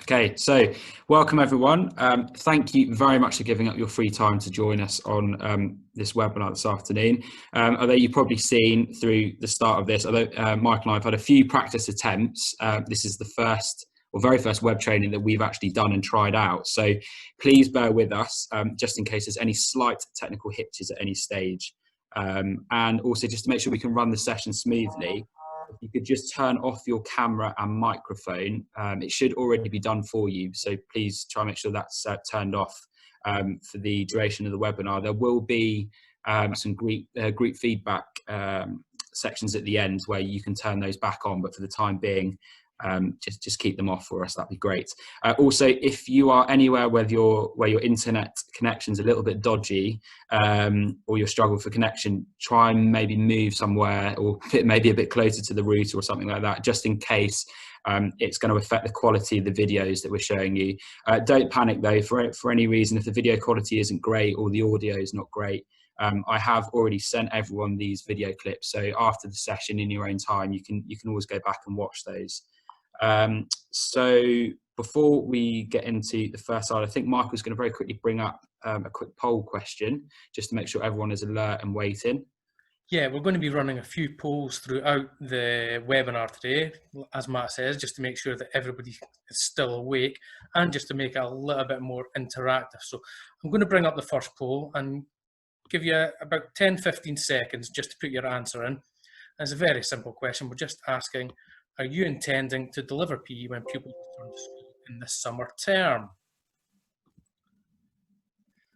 Okay, so welcome everyone. Thank you very much for giving up your free time to join us on this webinar this afternoon. Although you've probably seen through the start of this, although Mike and I have had a few practice attempts, this is the very first web training that we've actually done and tried out. So please bear with us just in case there's any slight technical hitches at any stage. And also just to make sure we can run the session smoothly, if you could just turn off your camera and microphone, it should already be done for you. So please try and make sure that's turned off for the duration of the webinar. There will be some group feedback sections at the end where you can turn those back on, but for the time being, just keep them off for us. That'd be great. Also, if you are anywhere where your internet connection's a little bit dodgy, or you're struggling for connection, try and maybe move somewhere or maybe a bit closer to the router or something like that, just in case it's going to affect the quality of the videos that we're showing you. Don't panic though, for any reason, if the video quality isn't great or the audio is not great, I have already sent everyone these video clips, so after the session in your own time you can always go back and watch those. So before we get into the first slide, I think Michael's going to very quickly bring up a quick poll question just to make sure everyone is alert and waiting. Yeah, we're going to be running a few polls throughout the webinar today, as Matt says, just to make sure that everybody is still awake and just to make it a little bit more interactive. So I'm going to bring up the first poll and give you about 10-15 seconds just to put your answer in. It's a very simple question. We're just asking, are you intending to deliver PE when pupils return to school in this summer term?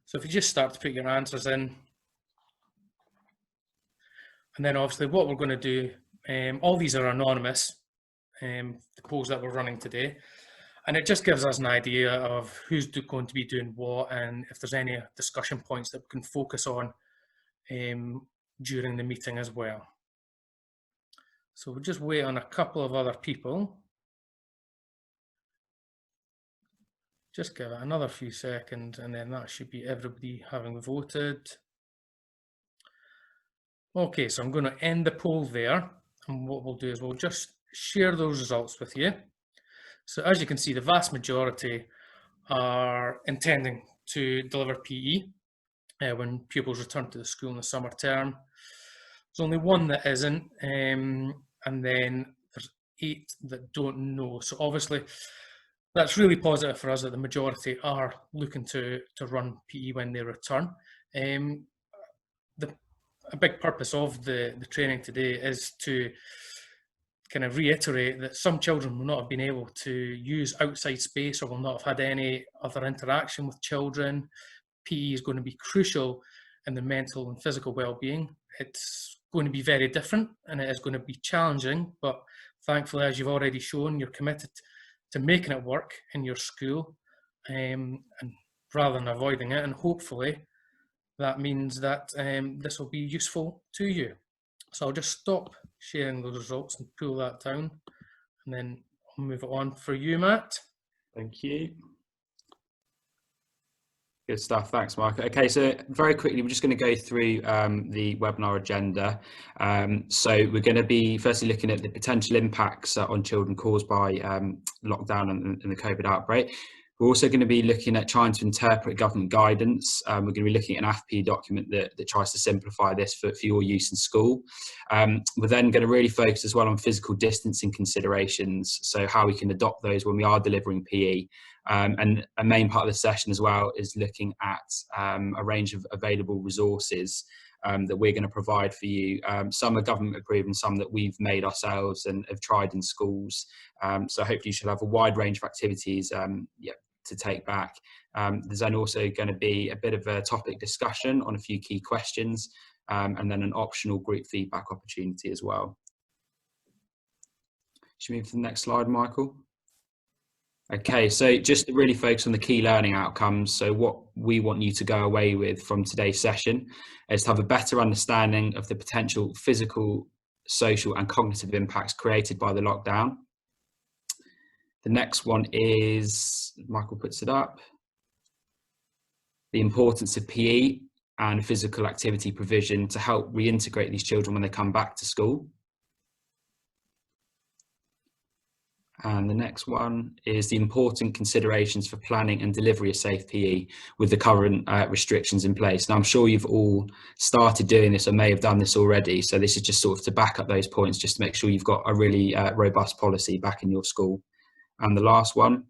So if you just start to put your answers in, and then obviously what we're going to do, all these are anonymous, the polls that we're running today, and it just gives us an idea of who's going to be doing what and if there's any discussion points that we can focus on during the meeting as well. So we'll just wait on a couple of other people. Just give it another few seconds and then that should be everybody having voted. Okay, so I'm going to end the poll there, and what we'll do is we'll just share those results with you. So as you can see, the vast majority are intending to deliver PE when pupils return to the school in the summer term. There's only one that isn't, and then there's 8 that don't know. So obviously that's really positive for us that the majority are looking to run PE when they return. A big purpose of the training today is to kind of reiterate that some children will not have been able to use outside space or will not have had any other interaction with children. PE is going to be crucial in their mental and physical well-being. It's going to be very different and it is going to be challenging, but thankfully, as you've already shown, you're committed to making it work in your school, and rather than avoiding it, and hopefully that means that this will be useful to you. So I'll just stop sharing those results and pull that down, and then I'll move it on for you, Matt. Thank you. Good stuff. Thanks, Mark. Okay, so very quickly, we're just going to go through the webinar agenda. So we're going to be firstly looking at the potential impacts on children caused by lockdown and the COVID outbreak. We're also going to be looking at trying to interpret government guidance. We're going to be looking at an AFP document that tries to simplify this for your use in school. We're then going to really focus as well on physical distancing considerations, so how we can adopt those when we are delivering PE. And a main part of the session as well is looking at a range of available resources that we're going to provide for you. Some are government approved and some that we've made ourselves and have tried in schools. So hopefully you should have a wide range of activities to take back. There's then also going to be a bit of a topic discussion on a few key questions, and then an optional group feedback opportunity as well. Should we move to the next slide, Michael? Okay, so just to really focus on the key learning outcomes. So what we want you to go away with from today's session is to have a better understanding of the potential physical, social and cognitive impacts created by the lockdown. The next one is, Michael puts it up, the importance of PE and physical activity provision to help reintegrate these children when they come back to school. And the next one is the important considerations for planning and delivery of safe PE with the current restrictions in place. Now, I'm sure you've all started doing this or may have done this already. So this is just sort of to back up those points, just to make sure you've got a really robust policy back in your school. And the last one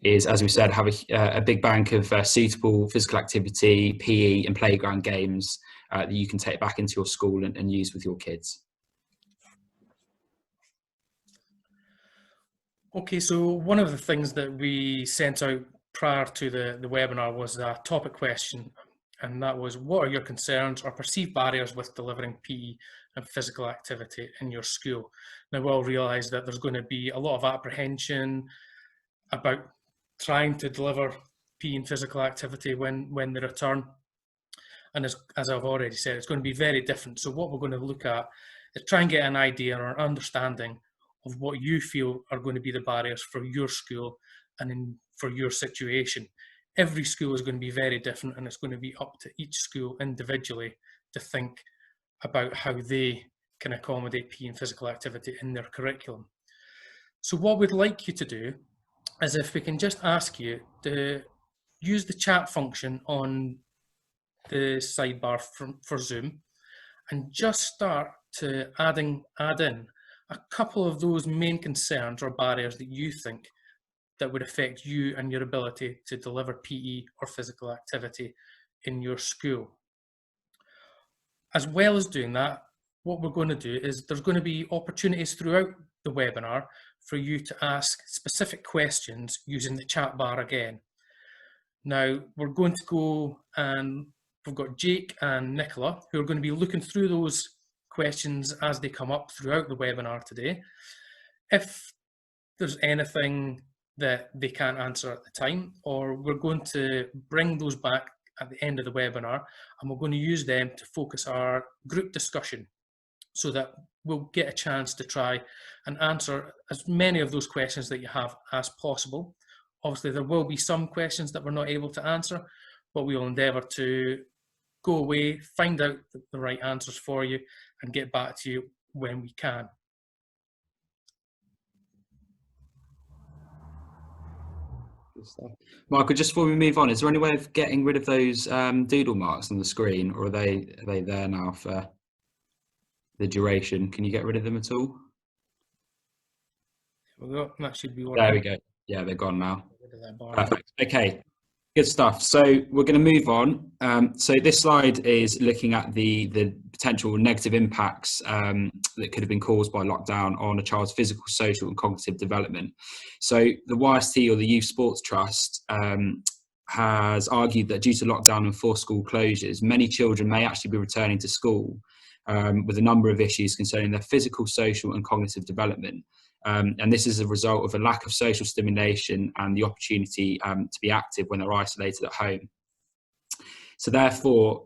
is, as we said, have a big bank of suitable physical activity, PE and playground games that you can take back into your school and use with your kids. Okay, so one of the things that we sent out prior to the webinar was a topic question, and that was, what are your concerns or perceived barriers with delivering PE and physical activity in your school? Now, we all realise that there's going to be a lot of apprehension about trying to deliver PE and physical activity when they return. And as I've already said, it's going to be very different. So what we're going to look at is try and get an idea or an understanding of what you feel are going to be the barriers for your school and for your situation. Every school is going to be very different, and it's going to be up to each school individually to think about how they can accommodate PE and physical activity in their curriculum. So what we'd like you to do is, if we can just ask you to use the chat function on the sidebar for Zoom, and just start to add in a couple of those main concerns or barriers that you think that would affect you and your ability to deliver PE or physical activity in your school. As well as doing that, what we're going to do is there's going to be opportunities throughout the webinar for you to ask specific questions using the chat bar again. Now, we're going to go, and we've got Jake and Nicola who are going to be looking through those questions as they come up throughout the webinar today. If there's anything that they can't answer at the time, or we're going to bring those back at the end of the webinar, and we're going to use them to focus our group discussion so that we'll get a chance to try and answer as many of those questions that you have as possible. Obviously, there will be some questions that we're not able to answer, but we will endeavour to go away, find out the right answers for you, and get back to you when we can. Good stuff. Michael, just before we move on, is there any way of getting rid of those doodle marks on the screen, or are they there now for the duration? Can you get rid of them at all? That should be working. There we go. Yeah, they're gone now. Perfect. Okay, good stuff. So we're going to move on. So this slide is looking at the potential negative impacts that could have been caused by lockdown on a child's physical, social and cognitive development. So the YST, or the Youth Sports Trust, has argued that due to lockdown and forced school closures, many children may actually be returning to school with a number of issues concerning their physical, social and cognitive development. And this is a result of a lack of social stimulation and the opportunity to be active when they're isolated at home. So therefore,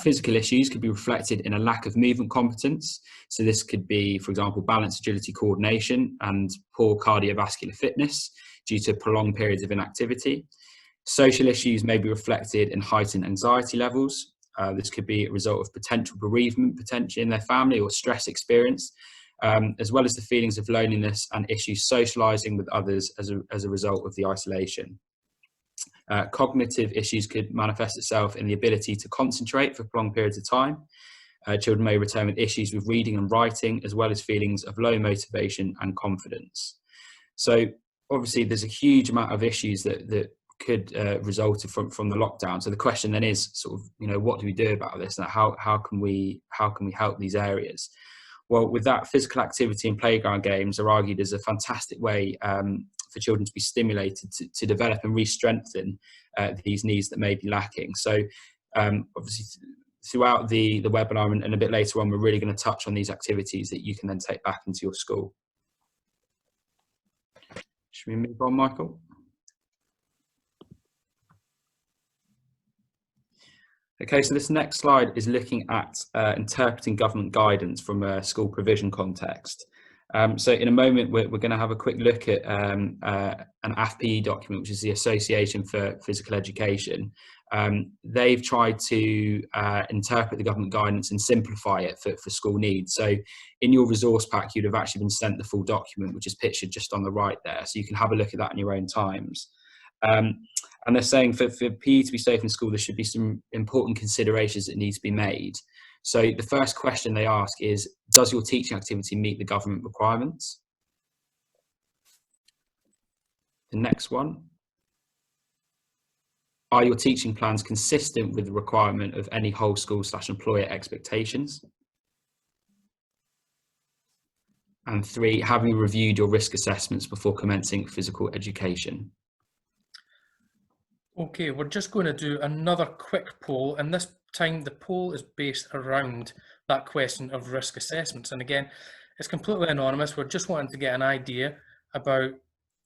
physical issues could be reflected in a lack of movement competence. So this could be, for example, balance, agility, coordination and poor cardiovascular fitness due to prolonged periods of inactivity. Social issues may be reflected in heightened anxiety levels. This could be a result of potential bereavement, potentially in their family, or stress experience, as well as the feelings of loneliness and issues socialising with others as a result of the isolation. Cognitive issues could manifest itself in the ability to concentrate for prolonged periods of time. Children may return with issues with reading and writing, as well as feelings of low motivation and confidence. So obviously there's a huge amount of issues that could result from the lockdown. So the question then is sort of, what do we do about this? And how can we help these areas? Well, with that, physical activity and playground games are argued as a fantastic way for children to be stimulated to develop and re-strengthen these needs that may be lacking. So obviously throughout the webinar and a bit later on, we're really going to touch on these activities that you can then take back into your school. Should we move on, Michael? Okay, so this next slide is looking at interpreting government guidance from a school provision context. So in a moment, we're going to have a quick look at an AFPE document, which is the Association for Physical Education. they've tried to interpret the government guidance and simplify it for school needs. So in your resource pack, you'd have actually been sent the full document, which is pictured just on the right there. So you can have a look at that in your own times. And they're saying for PE to be safe in school, there should be some important considerations that need to be made. So the first question they ask is, does your teaching activity meet the government requirements? The next one, are your teaching plans consistent with the requirement of any whole school / employer expectations? And 3, have you reviewed your risk assessments before commencing physical education? Okay, we're just going to do another quick poll, and this time the poll is based around that question of risk assessments. And again, it's completely anonymous. We're just wanting to get an idea about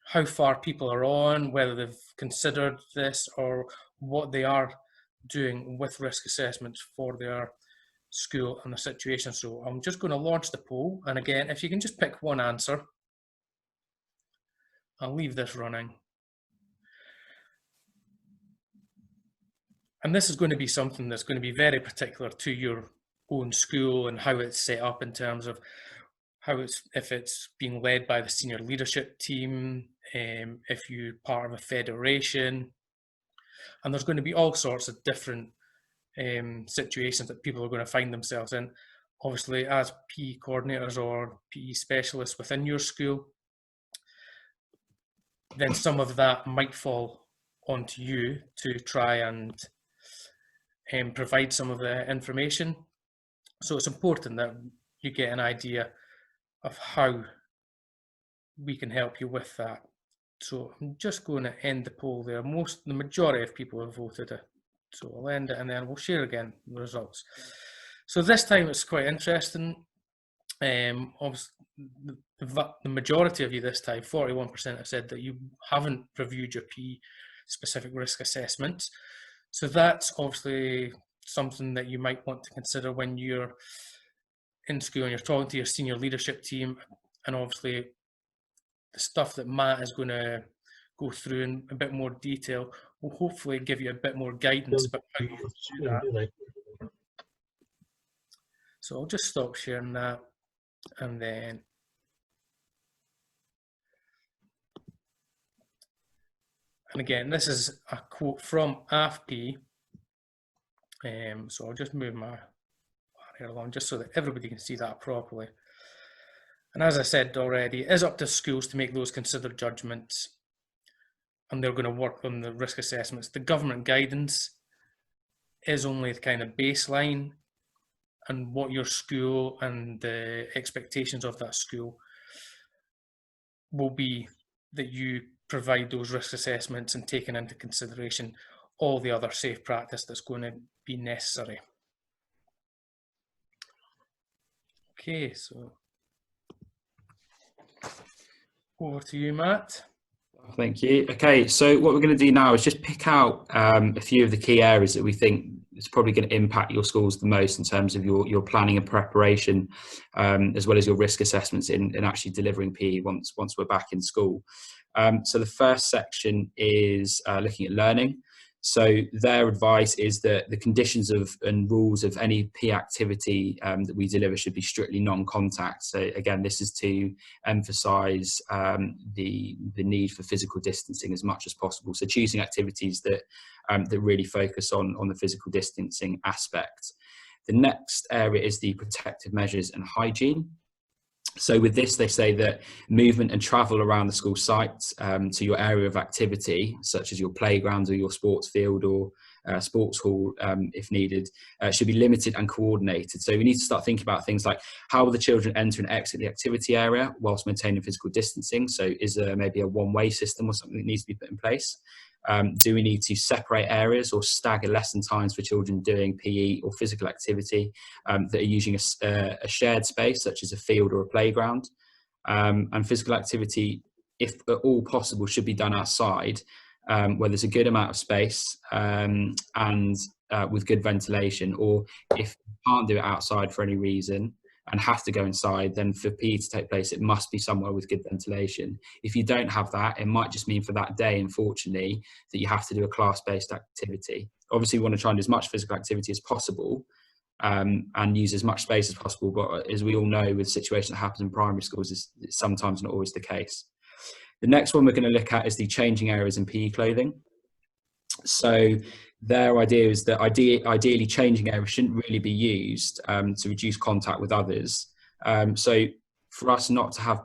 how far people are on, whether they've considered this or what they are doing with risk assessments for their school and the situation. So I'm just going to launch the poll. And again, if you can just pick one answer, I'll leave this running. And this is going to be something that's going to be very particular to your own school and how it's set up in terms of if it's being led by the senior leadership team, if you're part of a federation. And there's going to be all sorts of different situations that people are going to find themselves in. Obviously, as PE coordinators or PE specialists within your school, then some of that might fall onto you to try and provide some of the information. So it's important that you get an idea of how we can help you with that. So I'm just going to end the poll there. The majority of people have voted it. So I'll end it and then we'll share again the results. So this time it's quite interesting. Obviously, the majority of you this time, 41%, have said that you haven't reviewed your PE specific risk assessments. So that's obviously something that you might want to consider when you're in school and you're talking to your senior leadership team. And obviously the stuff that Matt is going to go through in a bit more detail will hopefully give you a bit more guidance about how you do that. So I'll just stop sharing that, and then again, this is a quote from AFP. So I'll just move my barrier along just so that everybody can see that properly. And as I said already, it is up to schools to make those considered judgments, and they're going to work on the risk assessments. The government guidance is only the kind of baseline, and what your school and the expectations of that school will be that you provide those risk assessments and taking into consideration all the other safe practice that's going to be necessary. Okay, so over to you, Matt. Thank you. Okay, so what we're going to do now is just pick out a few of the key areas that we think is probably going to impact your schools the most in terms of your planning and preparation, as well as your risk assessments in actually delivering PE once we're back in school. So the first section is looking at learning. So their advice is that the conditions and rules of any PE activity that we deliver should be strictly non-contact. So again, this is to emphasise the need for physical distancing as much as possible. So choosing activities that really focus on the physical distancing aspect. The next area is the protective measures and hygiene. So with this, they say that movement and travel around the school site to your area of activity, such as your playground or your sports field or sports hall, if needed, should be limited and coordinated. So we need to start thinking about things like how will the children enter and exit the activity area whilst maintaining physical distancing? So is there maybe a one-way system or something that needs to be put in place? Do we need to separate areas or stagger lesson times for children doing PE or physical activity that are using a shared space, such as a field or a playground? And physical activity, if at all possible, should be done outside, where there's a good amount of space and with good ventilation. Or if you can't do it outside for any reason and have to go inside, then for PE to take place, it must be somewhere with good ventilation. If you don't have that, it might just mean for that day, unfortunately, that you have to do a class-based activity obviously we want to try and do as much physical activity as possible, and use as much space as possible. But as we all know, with situations that happen in primary schools, it's sometimes not always the case. The next one we're going to look at is the changing areas in PE clothing. So their idea is that ideally changing areas shouldn't really be used to reduce contact with others. So for us not to have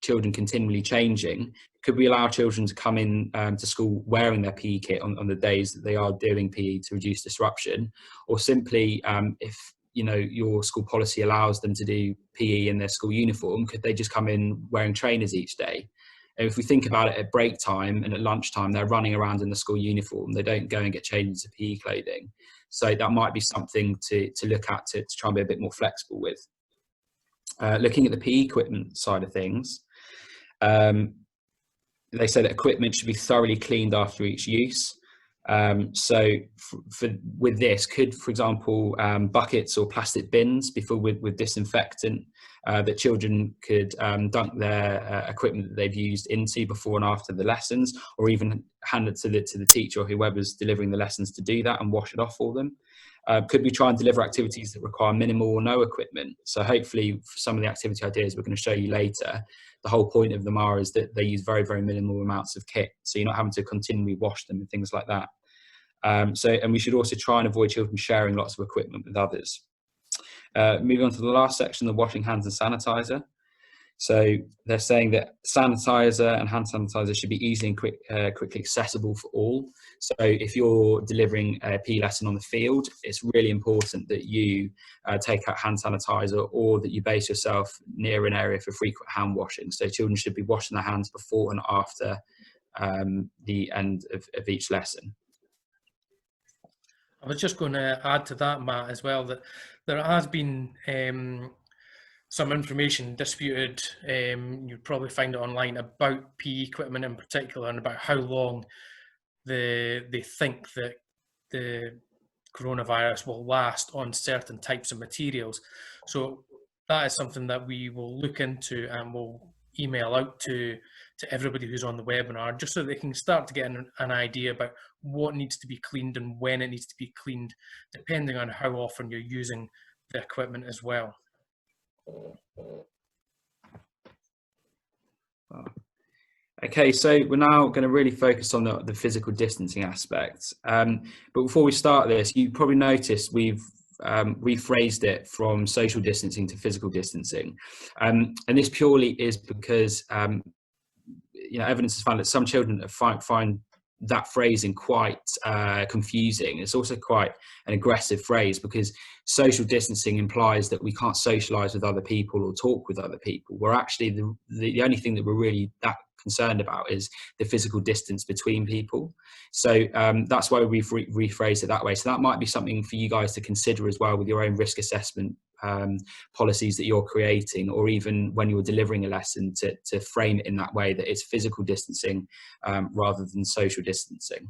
children continually changing, could we allow children to come in to school wearing their PE kit on the days that they are doing PE to reduce disruption? Or simply, if your school policy allows them to do PE in their school uniform, could they just come in wearing trainers each day? And if we think about it, at break time and at lunchtime, they're running around in the school uniform. They don't go and get changed into PE clothing. So that might be something to look at to try and be a bit more flexible with. Looking at the PE equipment side of things, they say that equipment should be thoroughly cleaned after each use. So with this, could, for example, buckets or plastic bins be filled with disinfectant that children could dunk their equipment that they've used into before and after the lessons, or even hand it to the teacher or whoever's delivering the lessons to do that and wash it off for them? Could we try and deliver activities that require minimal or no equipment? So hopefully for some of the activity ideas we're going to show you later, the whole point of them is that they use very, very minimal amounts of kit. So you're not having to continually wash them and things like that. And we should also try and avoid children sharing lots of equipment with others. Moving on to the last section, the washing hands and sanitizer. So they're saying that sanitizer and hand sanitizer should be easily and quickly accessible for all. So if you're delivering a PE lesson on the field, it's really important that you take out hand sanitizer, or that you base yourself near an area for frequent hand washing. So children should be washing their hands before and after the end of each lesson. I was just going to add to that, Matt, as well, that there has been some information disputed, you'd probably find it online, about PE equipment in particular, and about how long they think that the coronavirus will last on certain types of materials. So that is something that we will look into and will email out to everybody who's on the webinar, just so they can start to get an idea about what needs to be cleaned and when it needs to be cleaned, depending on how often you're using the equipment as well. Okay, so we're now going to really focus on the physical distancing aspects. But before we start this, you probably noticed we've rephrased it from social distancing to physical distancing. And this purely is because evidence has found that some children find that phrasing quite confusing. It's also quite an aggressive phrase, because social distancing implies that we can't socialize with other people or talk with other people. We're actually the only thing that we're really that concerned about is the physical distance between people. So that's why we've rephrased it that way. So that might be something for you guys to consider as well with your own risk assessment policies that you're creating, or even when you're delivering a lesson, to frame it in that way, that it's physical distancing rather than social distancing.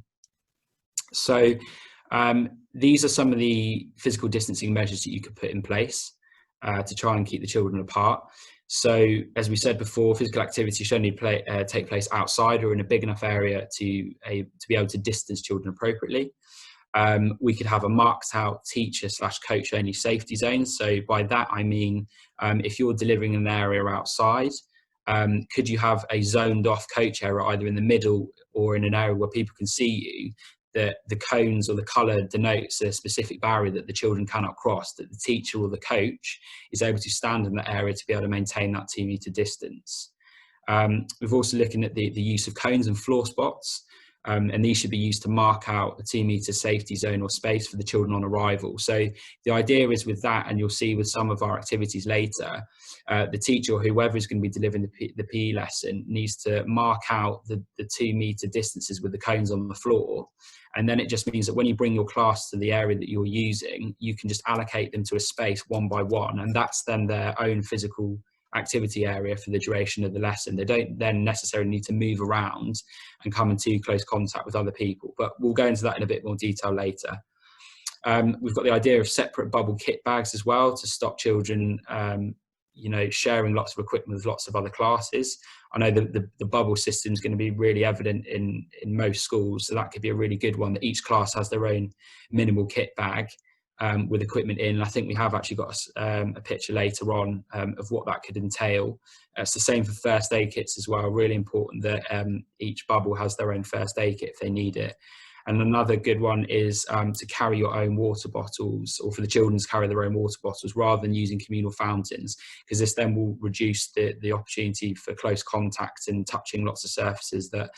So these are some of the physical distancing measures that you could put in place to try and keep the children apart. So as we said before, physical activity should only take place outside or in a big enough area to be able to distance children appropriately. We could have a marked out teacher / coach only safety zone. So by that, I mean, if you're delivering in an area outside, could you have a zoned off coach area either in the middle or in an area where people can see you, that the cones or the colour denotes a specific barrier that the children cannot cross, that the teacher or the coach is able to stand in that area to be able to maintain that 2 metre distance. We've also looking at the use of cones and floor spots. And these should be used to mark out a 2 metre safety zone or space for the children on arrival. So the idea is with that, and you'll see with some of our activities later, the teacher or whoever is going to be delivering the PE lesson needs to mark out the 2 metre distances with the cones on the floor. And then it just means that when you bring your class to the area that you're using, you can just allocate them to a space one by one, and that's then their own physical activity area for the duration of the lesson. They don't then necessarily need to move around and come in too close contact with other people, but we'll go into that in a bit more detail later. We've got the idea of separate bubble kit bags as well, to stop children sharing lots of equipment with lots of other classes. I know the bubble system is going to be really evident in most schools, so that could be a really good one, that each class has their own minimal kit bag with equipment in. And I think we have actually got a picture later on of what that could entail. It's the same for first aid kits as well. Really important that each bubble has their own first aid kit if they need it. And another good one is to carry your own water bottles, or for the children to carry their own water bottles rather than using communal fountains, because this then will reduce the opportunity for close contact and touching lots of surfaces that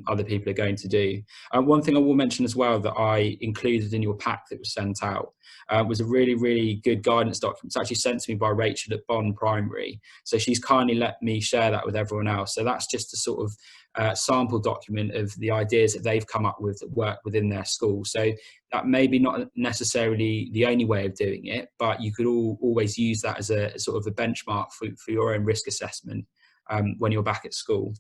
other people are going to do. One thing I will mention as well that I included in your pack that was sent out was a really, really good guidance document. It's actually sent to me by Rachel at Bond Primary. So she's kindly let me share that with everyone else. So that's just a sort of sample document of the ideas that they've come up with that work within their school. So that may be not necessarily the only way of doing it, but you could always use that as a sort of a benchmark for your own risk assessment when you're back at school.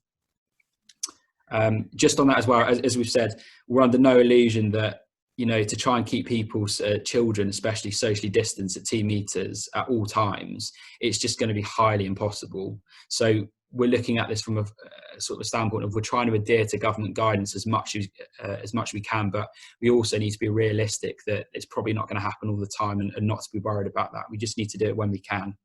Just on that as well, as we've said, we're under no illusion that, to try and keep people's children, especially socially distanced at 2 meters at all times, it's just going to be highly impossible. So we're looking at this from a sort of a standpoint of we're trying to adhere to government guidance as much as we can, but we also need to be realistic that it's probably not going to happen all the time, and not to be worried about that. We just need to do it when we can.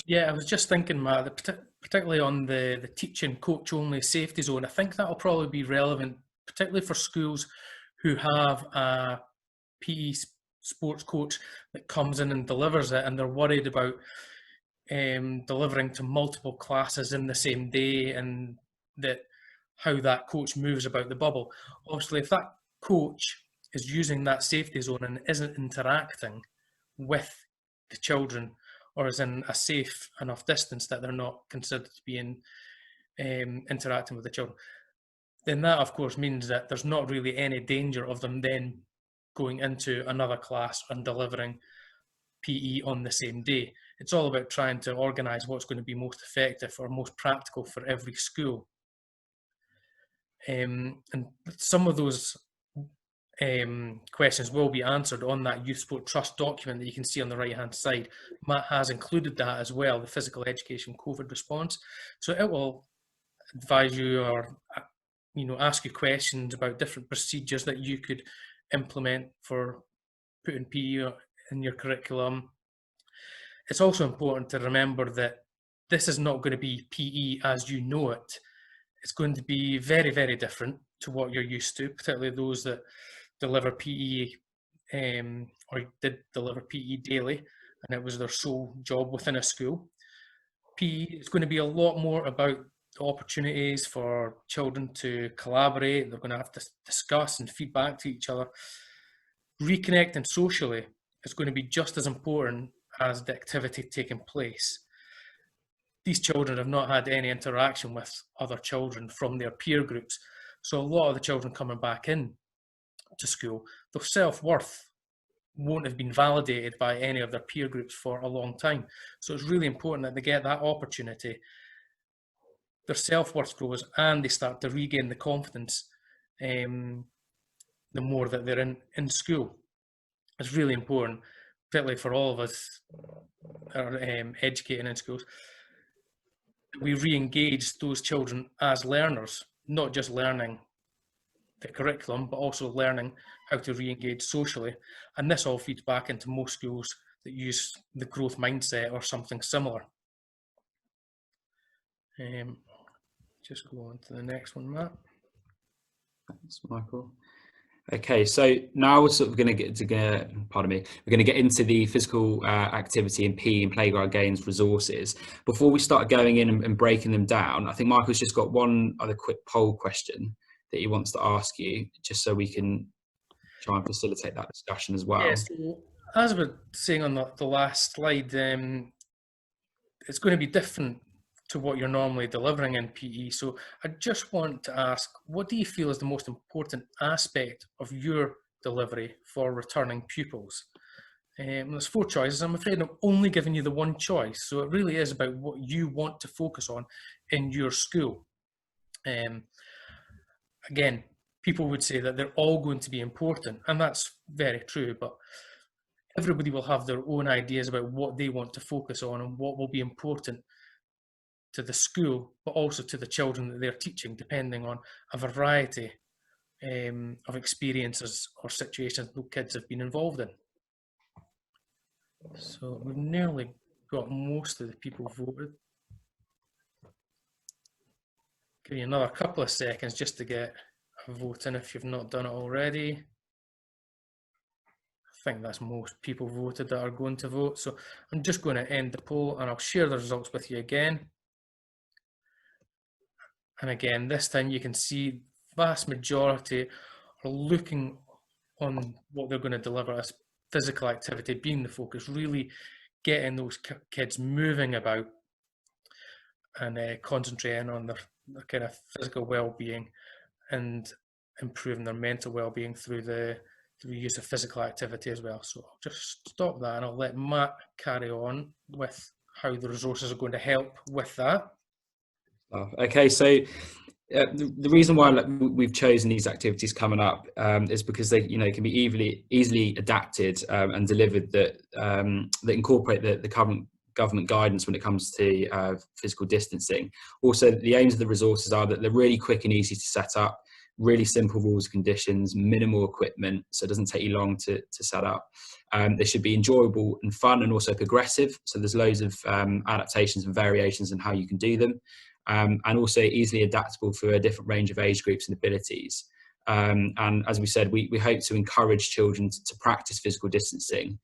Yeah, I was just thinking, Matt, that particularly on the teaching coach-only safety zone, I think that'll probably be relevant, particularly for schools who have a PE sports coach that comes in and delivers it, and they're worried about delivering to multiple classes in the same day, and that how that coach moves about the bubble. Obviously, if that coach is using that safety zone and isn't interacting with the children, or is in a safe enough distance that they're not considered to be interacting with the children, then that of course means that there's not really any danger of them then going into another class and delivering PE on the same day. It's all about trying to organise what's going to be most effective or most practical for every school. And some of those questions will be answered on that Youth Sport Trust document that you can see on the right hand side. Matt has included that as well, the physical education COVID response. So it will advise you, or ask you questions about different procedures that you could implement for putting PE in your curriculum. It's also important to remember that this is not going to be PE as you know it. It's going to be very, very different to what you're used to, particularly those that deliver PE or did deliver PE daily, and it was their sole job within a school. PE is going to be a lot more about the opportunities for children to collaborate. They're going to have to discuss and feedback to each other. Reconnecting socially is going to be just as important as the activity taking place. These children have not had any interaction with other children from their peer groups. So a lot of the children coming back in to school, their self-worth won't have been validated by any of their peer groups for a long time. So it's really important that they get that opportunity. Their self-worth grows and they start to regain the confidence the more that they're in school. It's really important, particularly for all of us that are educating in schools, we re-engage those children as learners, not just learning the curriculum, but also learning how to re-engage socially. And this all feeds back into most schools that use the growth mindset or something similar. Just go on to the next one, Matt. Thanks, Michael. Okay, so now we're sort of going to get into the physical activity and PE and playground games resources. Before we start going in and breaking them down, I think Michael's just got one other quick poll question that he wants to ask you, just so we can try and facilitate that discussion as well. Yeah, so as we were saying on the last slide, it's going to be different to what you're normally delivering in PE. So I just want to ask, what do you feel is the most important aspect of your delivery for returning pupils? There's 4 choices. I'm afraid I'm only giving you the one choice. So it really is about what you want to focus on in your school. Again, people would say that they're all going to be important, and that's very true. But everybody will have their own ideas about what they want to focus on and what will be important to the school, but also to the children that they're teaching, depending on a variety of experiences or situations those kids have been involved in. So we've nearly got most of the people voted. Give you another couple of seconds just to get a vote in if you've not done it already. I think that's most people voted that are going to vote. So I'm just going to end the poll and I'll share the results with you again. And again, this time you can see vast majority are looking on what they're going to deliver as physical activity being the focus, really getting those kids moving about and concentrating on their kind of physical well-being and improving their mental well-being through the use of physical activity as well. So I'll just stop that and I'll let Matt carry on with how the resources are going to help with that. Okay, so the reason why we've chosen these activities coming up is because they, can be easily adapted and delivered that incorporate the government guidance when it comes to physical distancing. Also, the aims of the resources are that they're really quick and easy to set up, really simple rules and conditions, minimal equipment, so it doesn't take you long to set up. They should be enjoyable and fun and also progressive, so there's loads of adaptations and variations in how you can do them. And also easily adaptable for a different range of age groups and abilities. And as we said, we hope to encourage children to practice physical distancing,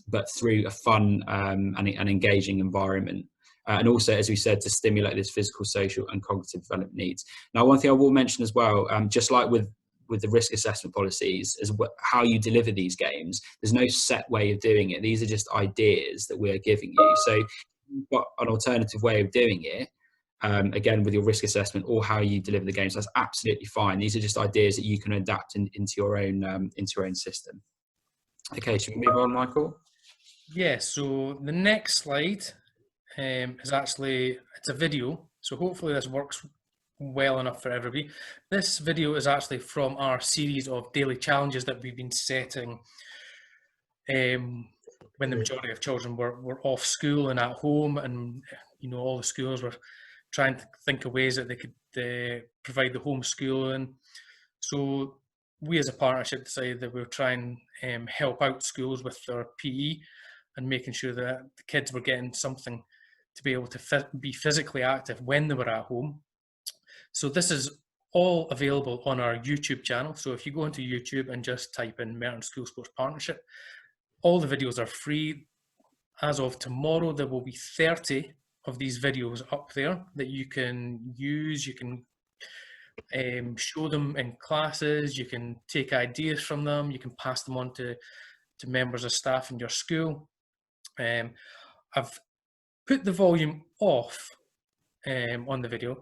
but through a fun and engaging environment. And also, as we said, to stimulate this physical, social and cognitive development needs. Now, one thing I will mention as well, just like with the risk assessment policies, is how you deliver these games. There's no set way of doing it. These are just ideas that we're giving you. So you've got an alternative way of doing it, again, with your risk assessment or how you deliver the games, that's absolutely fine. These are just ideas that you can adapt into your own system. Okay, should we move on, Michael? Yeah, so the next slide is actually, it's a video. So hopefully this works well enough for everybody. This video is actually from our series of daily challenges that we've been setting when the majority of children were off school and at home, and all the schools were trying to think of ways that they could provide the homeschooling. So we as a partnership decided that we were trying to help out schools with their PE and making sure that the kids were getting something to be able to be physically active when they were at home. So this is all available on our YouTube channel. So if you go into YouTube and just type in Merton School Sports Partnership, all the videos are free. As of tomorrow, there will be 30 of these videos up there that you can use. You can show them in classes, you can take ideas from them, you can pass them on to members of staff in your school. I've put the volume off on the video,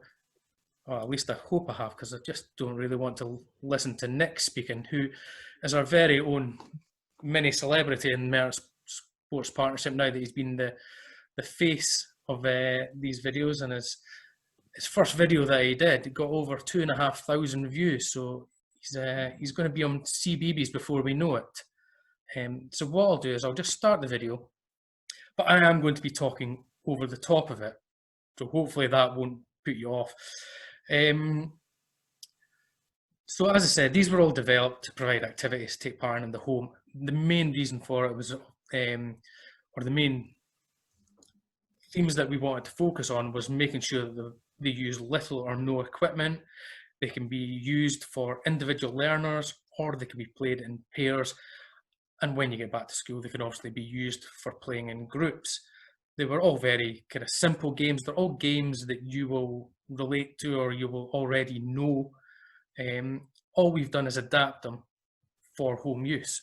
or at least I hope I have, because I just don't really want to listen to Nick speaking, who is our very own mini celebrity in Merton Sports Partnership now that he's been the face of these videos. And his first video that he did got over 2,500 views, so he's going to be on CBeebies before we know it. So what I'll do is I'll just start the video, but I am going to be talking over the top of it, so hopefully that won't put you off. So as I said, these were all developed to provide activities to take part in the home. The main reason for it was, or the main themes that we wanted to focus on, was making sure that they use little or no equipment. They can be used for individual learners, or they can be played in pairs. And when you get back to school, they can obviously be used for playing in groups. They were all very kind of simple games. They're all games that you will relate to or you will already know. All we've done is adapt them for home use.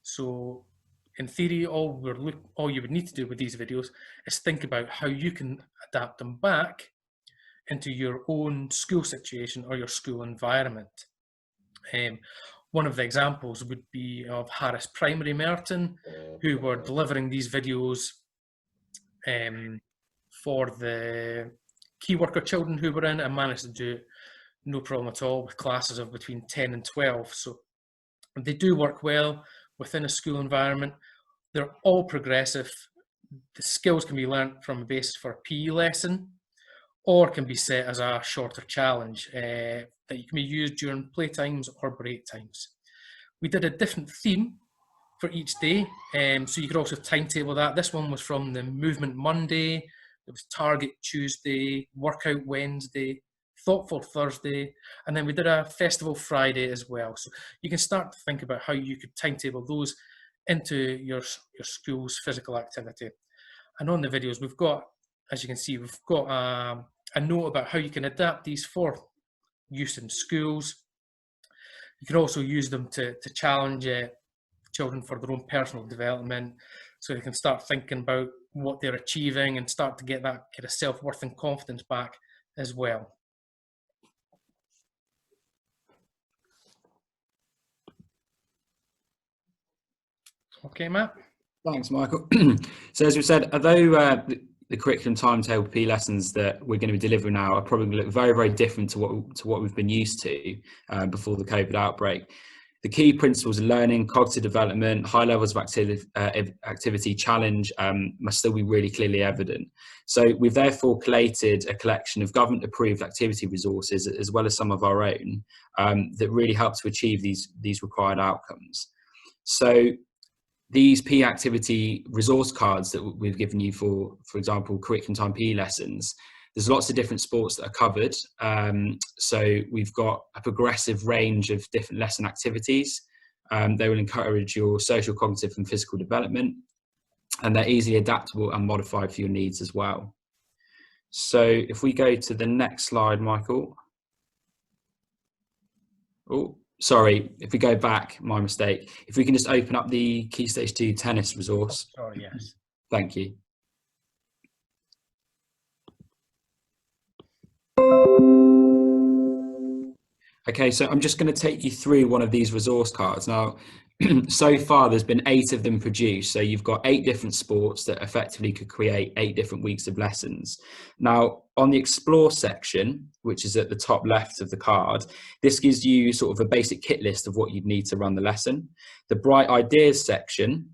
So in theory, all you would need to do with these videos is think about how you can adapt them back into your own school situation or your school environment. One of the examples would be of Harris Primary Merton, who were delivering these videos for the key worker children who were in, and managed to do it no problem at all with classes of between 10 and 12. So they do work well within a school environment. They're all progressive. The skills can be learnt from a basis for a PE lesson, or can be set as a shorter challenge that you can be used during playtimes or break times. We did a different theme for each day, so you could also timetable that. This one was from the Movement Monday, it was Target Tuesday, Workout Wednesday, Thoughtful Thursday, and then we did a Festival Friday as well. So you can start to think about how you could timetable those into your school's physical activity. And on the videos, we've got, as you can see, we've got a note about how you can adapt these for use in schools. You can also use them to challenge children for their own personal development, so they can start thinking about what they're achieving and start to get that kind of self-worth and confidence back as well. Okay, Matt? Thanks, Michael. So as we said, although the curriculum timetable P lessons that we're going to be delivering now are probably going to look very, very different to what we've been used to before the COVID outbreak, the key principles of learning, cognitive development, high levels of activity challenge must still be really clearly evident. So we've therefore collated a collection of government-approved activity resources, as well as some of our own, that really help to achieve these required outcomes. So these PE activity resource cards that we've given you for example, curriculum time PE lessons, there's lots of different sports that are covered. So we've got a progressive range of different lesson activities. They will encourage your social, cognitive and physical development, and they're easily adaptable and modified for your needs as well. So if we go to the next slide, Michael. Oh, sorry, if we go back, my mistake. If we can just open up the Key Stage 2 tennis resource. Oh, yes. Thank you. Okay, so I'm just going to take you through one of these resource cards. Now, so far there's been 8 of them produced. So you've got 8 different sports that effectively could create 8 different weeks of lessons. Now, on the Explore section, which is at the top left of the card, this gives you sort of a basic kit list of what you'd need to run the lesson. The Bright Ideas section,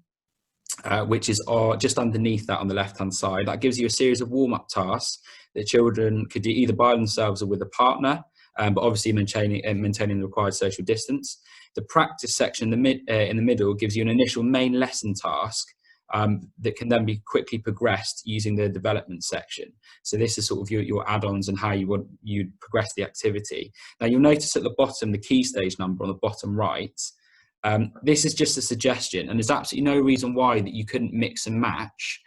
which is just underneath that on the left-hand side, that gives you a series of warm-up tasks that children could do either by themselves or with a partner, but obviously maintaining the required social distance. The practice section in the middle gives you an initial main lesson task that can then be quickly progressed using the development section. So this is sort of your add-ons and how you'd progress the activity. Now you'll notice at the bottom, the key stage number on the bottom right. This is just a suggestion, and there's absolutely no reason why that you couldn't mix and match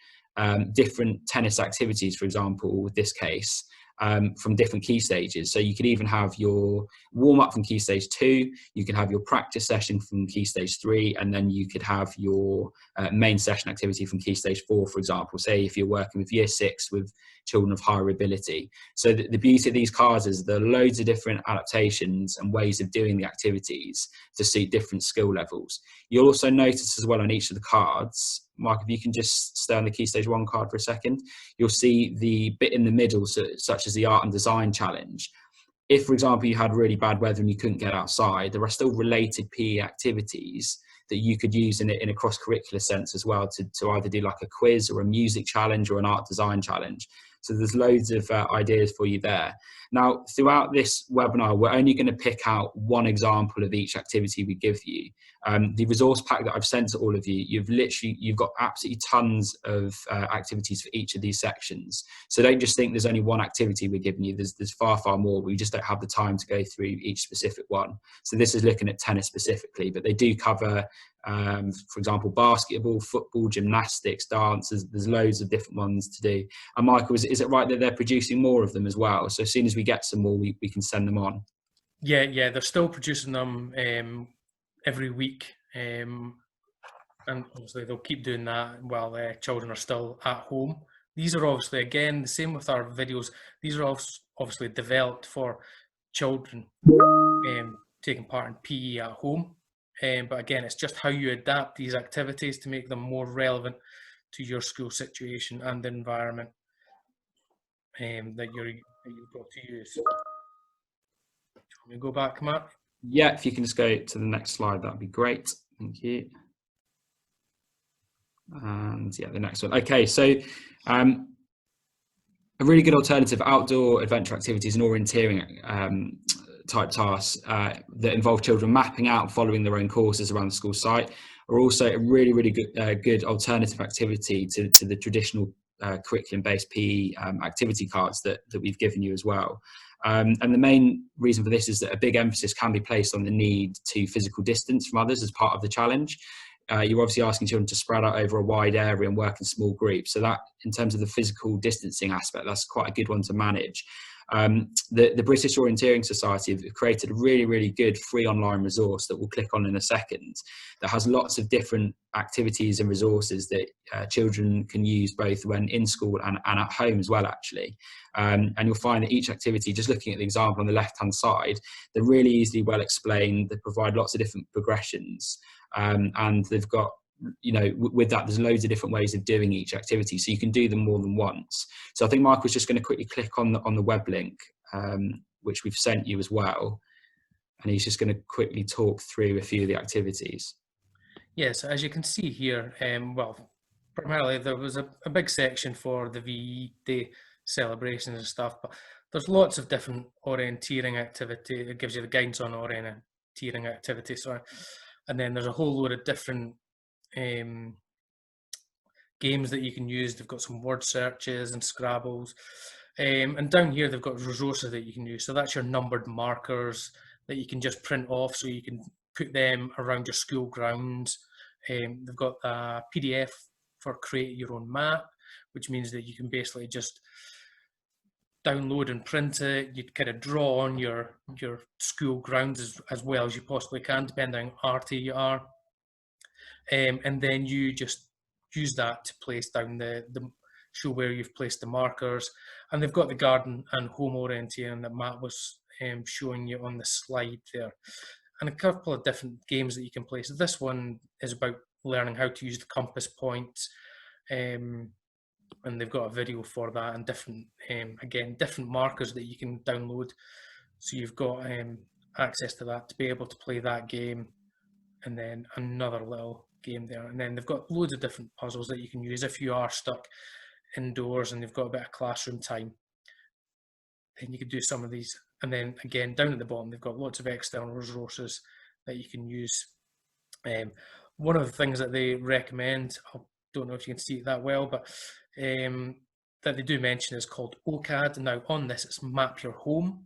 different tennis activities, for example, with this case, from different key stages. So you could even have your warm-up from key stage 2, you could have your practice session from key stage 3, and then you could have your main session activity from key stage 4, for example, say if you're working with year 6 with children of higher ability. So the beauty of these cards is there are loads of different adaptations and ways of doing the activities to suit different skill levels. You'll also notice as well on each of the cards, Mark, if you can just stay on the Key Stage 1 card for a second, you'll see the bit in the middle, such as the art and design challenge. If, for example, you had really bad weather and you couldn't get outside, there are still related PE activities that you could use in a cross-curricular sense as well to either do like a quiz or a music challenge or an art design challenge. So there's loads of ideas for you there. Now, throughout this webinar, we're only going to pick out one example of each activity we give you. The resource pack that I've sent to all of you, you've got absolutely tons of activities for each of these sections. So don't just think there's only one activity we're giving you. There's far, far more. We just don't have the time to go through each specific one. So this is looking at tennis specifically, but they do cover, for example, basketball, football, gymnastics, dance. There's loads of different ones to do. And Michael, is it right that they're producing more of them as well? So as soon as we get some more, we can send them on. Yeah, they're still producing them every week, and obviously they'll keep doing that while children are still at home. These are obviously, again, the same with our videos. These are obviously developed for children taking part in PE at home. But again, it's just how you adapt these activities to make them more relevant to your school situation and the environment that you've got to use. Can we go back, Matt? Yeah, if you can just go to the next slide, that'd be great. Thank you. And yeah, the next one. Okay, so a really good alternative, outdoor adventure activities and orienteering type tasks that involve children mapping out and following their own courses around the school site are also a really good alternative activity to the traditional curriculum-based PE activity cards that we've given you as well. And the main reason for this is that a big emphasis can be placed on the need to physical distance from others as part of the challenge. You're obviously asking children to spread out over a wide area and work in small groups. So that, in terms of the physical distancing aspect, that's quite a good one to manage. The British Orienteering Society have created a really good free online resource that we'll click on in a second, that has lots of different activities and resources that children can use both when in school and at home as well, actually. And you'll find that each activity, just looking at the example on the left hand side, they're really easily well explained. They provide lots of different progressions, and they've got, with that, there's loads of different ways of doing each activity, so you can do them more than once. So I think Michael's just going to quickly click on the web link, which we've sent you as well, and he's just going to quickly talk through a few of the activities. Yes, as you can see here, well, primarily there was a big section for the VE Day celebrations and stuff, but there's lots of different orienteering activity. It gives you the guidance on orienteering activity, sorry. And then there's a whole load of different games that you can use. They've got some word searches and Scrabbles. And down here, they've got resources that you can use. So that's your numbered markers that you can just print off, so you can put them around your school grounds. They've got a PDF for create your own map, which means that you can basically just download and print it. You'd kind of draw on your school grounds as well as you possibly can, depending on how arty you are. And then you just use that to place down the show where you've placed the markers. And they've got the garden and home orienteering that Matt was showing you on the slide there. And a couple of different games that you can place. This one is about learning how to use the compass points. And they've got a video for that, and different, again, different markers that you can download. So you've got access to that to be able to play that game, and then another little game there. And then they've got loads of different puzzles that you can use if you are stuck indoors and they've got a bit of classroom time. Then you could do some of these. And then again, down at the bottom, they've got lots of external resources that you can use. One of the things that they recommend, I don't know if you can see it that well, but that they do mention is called OCAD. Now on this, it's Map Your Home.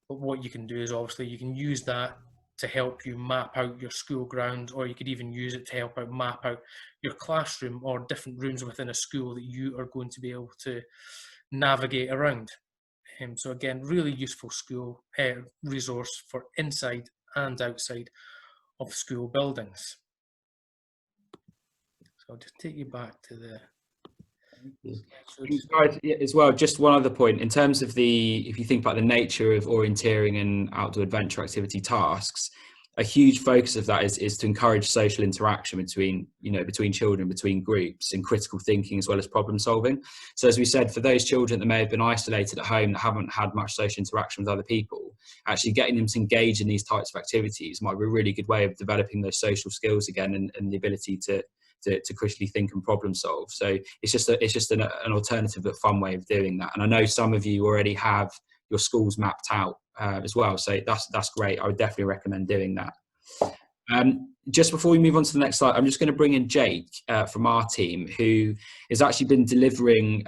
But what you can do is obviously you can use that to help you map out your school grounds, or you could even use it to help out map out your classroom or different rooms within a school that you are going to be able to navigate around. So again, really useful school resource for inside and outside of school buildings. So I'll just take you back to the... Guys, as well, just one other point in terms of if you think about the nature of orienteering and outdoor adventure activity tasks, a huge focus of that is to encourage social interaction between children, between groups, and critical thinking as well as problem solving. So as we said, for those children that may have been isolated at home, that haven't had much social interaction with other people, actually getting them to engage in these types of activities might be a really good way of developing those social skills again, and the ability to critically think and problem solve. So it's just an alternative but fun way of doing that. And I know some of you already have your schools mapped out as well, so that's great. I would definitely recommend doing that. Just before we move on to the next slide, I'm just going to bring in Jake from our team, who has actually been delivering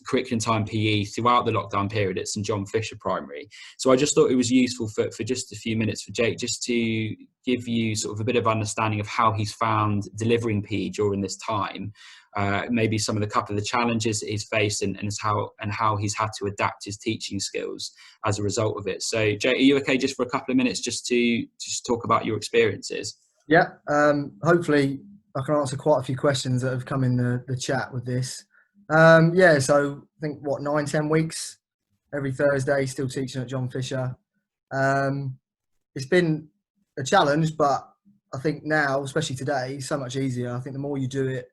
curriculum time PE throughout the lockdown period at St John Fisher Primary. So I just thought it was useful for just a few minutes for Jake just to give you sort of a bit of understanding of how he's found delivering PE during this time, maybe some of the couple of the challenges that he's faced, and how he's had to adapt his teaching skills as a result of it. So Jake, are you okay just for a couple of minutes just to talk about your experiences? Yeah, hopefully I can answer quite a few questions that have come in the chat with this. Yeah, so I think 9-10 weeks every Thursday, still teaching at John Fisher. It's been a challenge, but I think now, especially today, so much easier. I think the more you do it,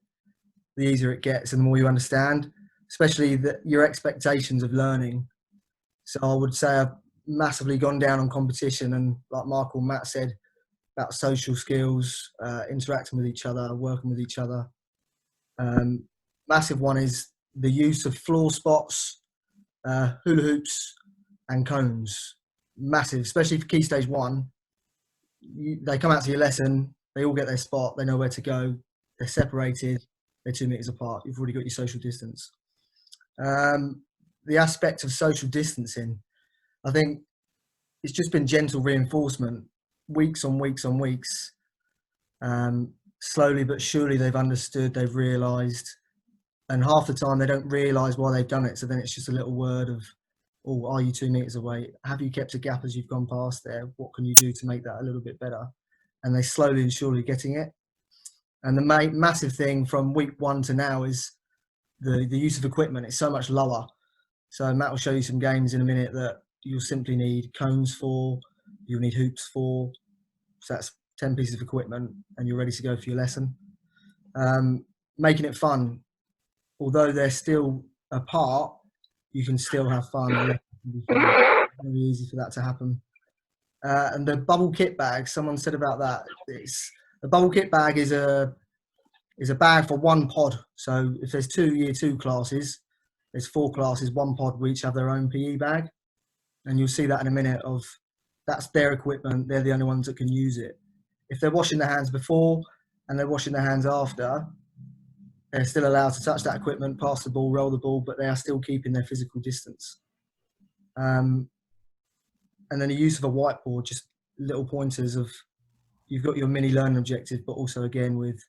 the easier it gets and the more you understand, especially your expectations of learning. So I would say I've massively gone down on competition, and like Mark or Matt said, about social skills, interacting with each other, working with each other. Massive one is the use of floor spots, hula hoops and cones. Massive, especially for Key Stage 1. They come out to your lesson, they all get their spot, they know where to go, they're separated, they're 2 meters apart, you've already got your social distance. The aspect of social distancing, I think it's just been gentle reinforcement, weeks on weeks on weeks. Slowly but surely they've understood, they've realised, and half the time they don't realise why they've done it. So then it's just a little word of, oh, are you 2 meters away? Have you kept a gap as you've gone past there? What can you do to make that a little bit better? And they slowly and surely getting it. And the massive thing from week 1 to now is the use of equipment. It's so much lower. So Matt will show you some games in a minute that you'll simply need cones for, you'll need hoops for. So that's 10 pieces of equipment and you're ready to go for your lesson. Making it fun. Although they're still apart, you can still have fun. It's very easy for that to happen. And the bubble kit bag, someone said about that. A bubble kit bag is a bag for one pod. So if there's 2 year 2 classes, there's 4 classes, one pod will each have their own PE bag. And you'll see that in a minute of, that's their equipment. They're the only ones that can use it. If they're washing their hands before and they're washing their hands after, they're still allowed to touch that equipment, pass the ball, roll the ball, but they are still keeping their physical distance. And then the use of a whiteboard, just little pointers of, you've got your mini learning objective, but also again with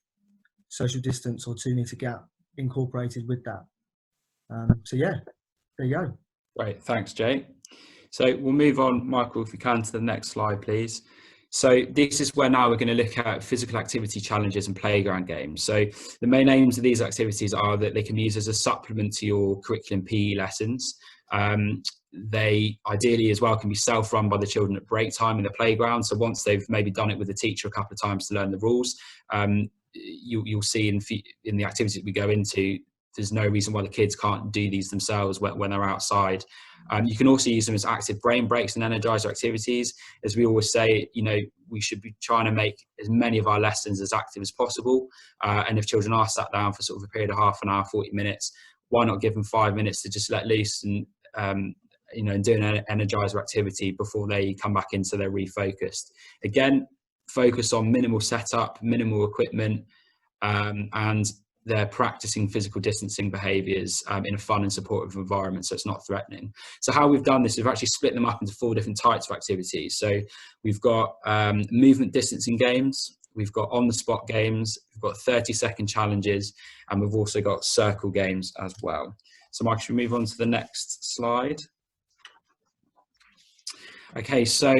social distance or 2 meter gap incorporated with that. So yeah, there you go. Great, thanks, Jay. So we'll move on, Michael, if we can, to the next slide, please. So this is where now we're going to look at physical activity challenges and playground games. So the main aims of these activities are that they can be used as a supplement to your curriculum PE lessons. They ideally as well can be self-run by the children at break time in the playground. So once they've maybe done it with the teacher a couple of times to learn the rules, you'll see in the activities that we go into, there's no reason why the kids can't do these themselves when they're outside. You can also use them as active brain breaks and energizer activities. As we always say, you know, we should be trying to make as many of our lessons as active as possible. And if children are sat down for sort of a period of half an hour, 40 minutes, why not give them 5 minutes to just let loose and, you know, and do an energizer activity before they come back in so they're refocused. Again, focus on minimal setup, minimal equipment, and they're practicing physical distancing behaviours in a fun and supportive environment, so it's not threatening. So how we've done this, we've actually split them up into 4 different types of activities. So we've got movement distancing games, we've got on-the-spot games, we've got 30-second challenges, and we've also got circle games as well. So Mike, should we move on to the next slide? Okay, so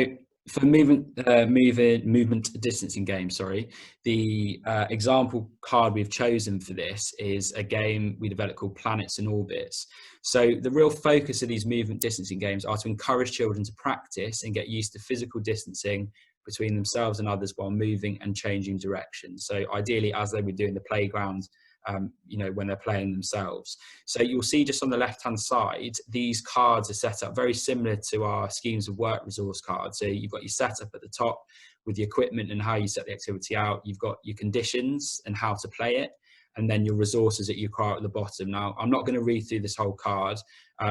for movement distancing games, the example card we've chosen for this is a game we developed called Planets and Orbits. So the real focus of these movement distancing games are to encourage children to practice and get used to physical distancing between themselves and others while moving and changing direction. So ideally, as they would do in the playground, you know, when they're playing themselves. So you'll see just on the left-hand side, these cards are set up very similar to our schemes of work resource cards. So you've got your setup at the top with the equipment and how you set the activity out. You've got your conditions and how to play it, and then your resources that you require at the bottom. Now, I'm not going to read through this whole card.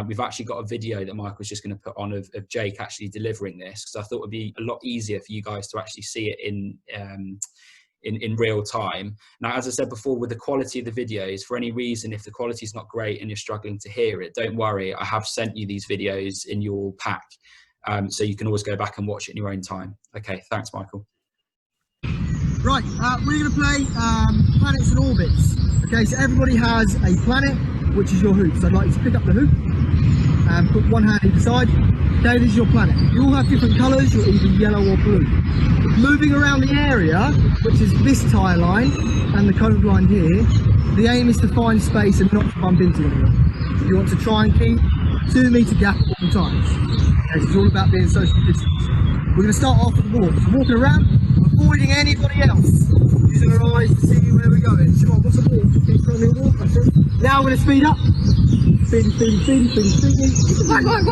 We've actually got a video that Mike was just going to put on of Jake actually delivering this, because I thought it would be a lot easier for you guys to actually see it in real time. Now, as I said before, with the quality of the videos, for any reason, if the quality is not great and you're struggling to hear it, don't worry, I have sent you these videos in your pack, so you can always go back and watch it in your own time. Okay, thanks, Michael. Right, we're going to play Planets and Orbits. Okay, so everybody has a planet, which is your hoop. So I'd like you to pick up the hoop and put one hand either side. Okay, this is your planet. You all have different colours, you're either yellow or blue. Moving around the area, which is this tyre line and the colored line here, the aim is to find space and not to bump into anyone. So you want to try and keep 2 meter gap at all times. Okay, so it's all about being social distance. We're going to start off with the walk. So walking around, avoiding anybody else. Using our eyes to see where we're going. Come on, what's the walk? Keep trying to walk, that's it. Now we're going to speed up. Speeding.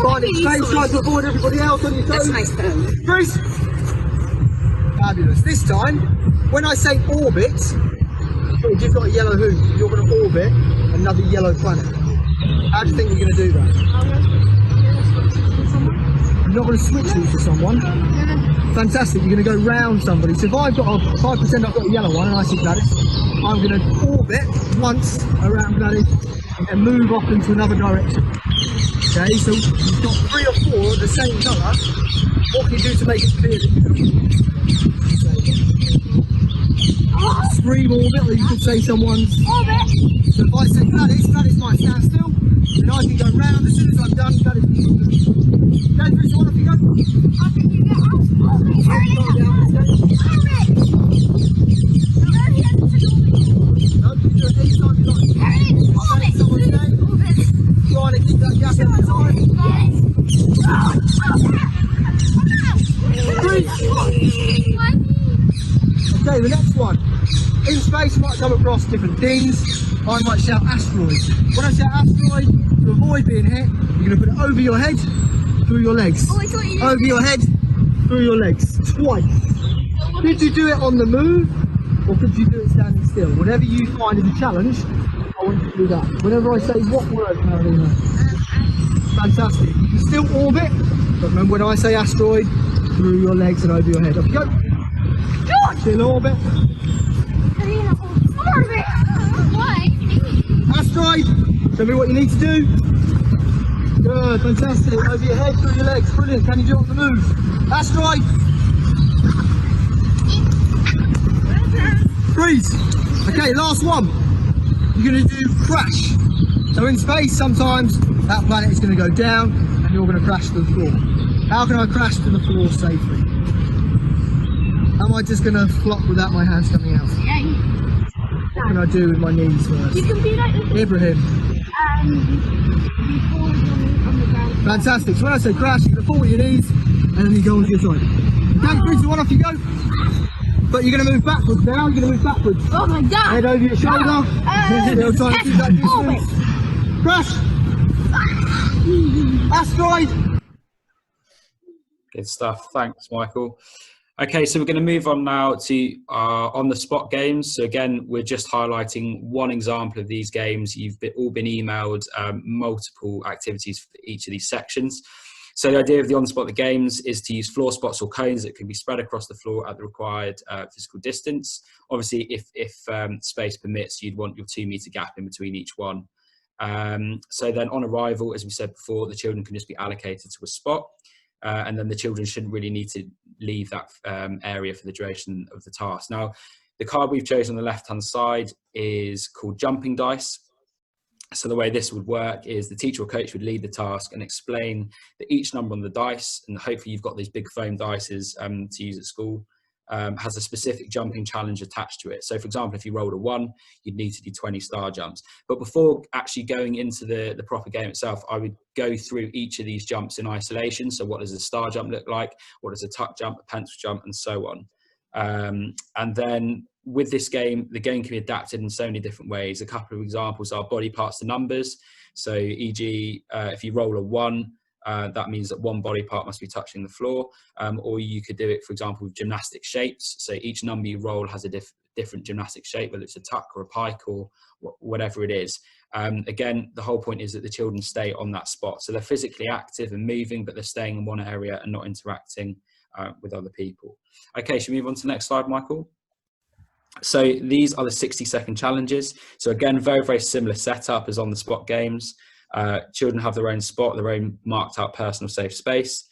Find space, try to avoid everybody else on your toes. That's nice then. Grace. Fabulous. This time, when I say orbit, if you've got a yellow hoop, you're going to orbit another yellow planet. How do you think you're going to do that? You're not going to switch these to someone? Fantastic, you're going to go round somebody. So if I've got a 5%, I've got a yellow one and I see Gladys, I'm going to orbit once around Gladys and move off into another direction. Okay, so you've got 3 or 4 of the same colour. What can you do to make it clear that you can scream orbit, or you could say someone's orbit? So if I say Gladys, Gladys might stand still, then I can go round. As soon as I'm done, Gladys can go. Go through, so off you go. How can you get out? Orbit! Hurry up! Orbit! No, you can do it any time you like. Hurry! Orbit! Someone's name. Orbit! Trying to keep that gap every time. Okay, the next one. In space, you might come across different things. I might shout asteroid. When I shout asteroid, to avoid being hit, you're going to put it over your head, through your legs. Oh, I thought you did. Over your head, through your legs. Twice. Could you do it on the move, or could you do it standing still? Whatever you find is a challenge, I want you to do that. Whenever I say what word, Carolina? Fantastic. You can still orbit, but remember when I say asteroid, through your legs and over your head. Off you go. Still orbit. Orbit! Why? Asteroid. Show me what you need to do. Good, fantastic. Over your head, through your legs. Brilliant. Can you do it on the move? Asteroid. Freeze. Okay, last one. You're going to do crash. So in space, sometimes that planet is going to go down and you're going to crash to the floor. How can I crash to the floor safely? Am I just going to flop without my hands coming out? Yeah. What can I do with my knees first? You can be like this. Ibrahim. You fall on the ground. Fantastic. So when I say crash, you're going to fall with your knees and then you go onto your side. Okay, 3, 2, 1, off you go. But you're going to move backwards now. You're going to move backwards. Oh my god! Head over your shoulder. Still trying to keep that distance. Crash. Asteroid. Good stuff. Thanks, Michael. Okay, so we're going to move on now to on-the-spot games. So again, we're just highlighting one example of these games. You've all been emailed multiple activities for each of these sections. So the idea of the on-the-spot games is to use floor spots or cones that can be spread across the floor at the required physical distance. Obviously, if space permits, you'd want your 2-meter gap in between each one. So then on arrival, as we said before, the children can just be allocated to a spot. And then the children shouldn't really need to leave that area for the duration of the task. Now, the card we've chosen on the left-hand side is called jumping dice. So the way this would work is the teacher or coach would lead the task and explain that each number on the dice, and hopefully you've got these big foam dices to use at school, has a specific jumping challenge attached to it. So for example, if you rolled a 1, you'd need to do 20 star jumps. But before actually going into the proper game itself, I would go through each of these jumps in isolation. So what does a star jump look like? What does a tuck jump, a pencil jump, and so on. And then with this game, the game can be adapted in so many different ways. A couple of examples are body parts to numbers. So e.g., if you roll a 1, that means that one body part must be touching the floor, or you could do it, for example, with gymnastic shapes. So each number you roll has a different gymnastic shape, whether it's a tuck or a pike or whatever it is. Again, the whole point is that the children stay on that spot. So they're physically active and moving, but they're staying in one area and not interacting with other people. Okay, should we move on to the next slide, Michael? So these are the 60-second challenges. So again, very, very similar setup as on the spot games. Children have their own spot, their own marked out personal safe space,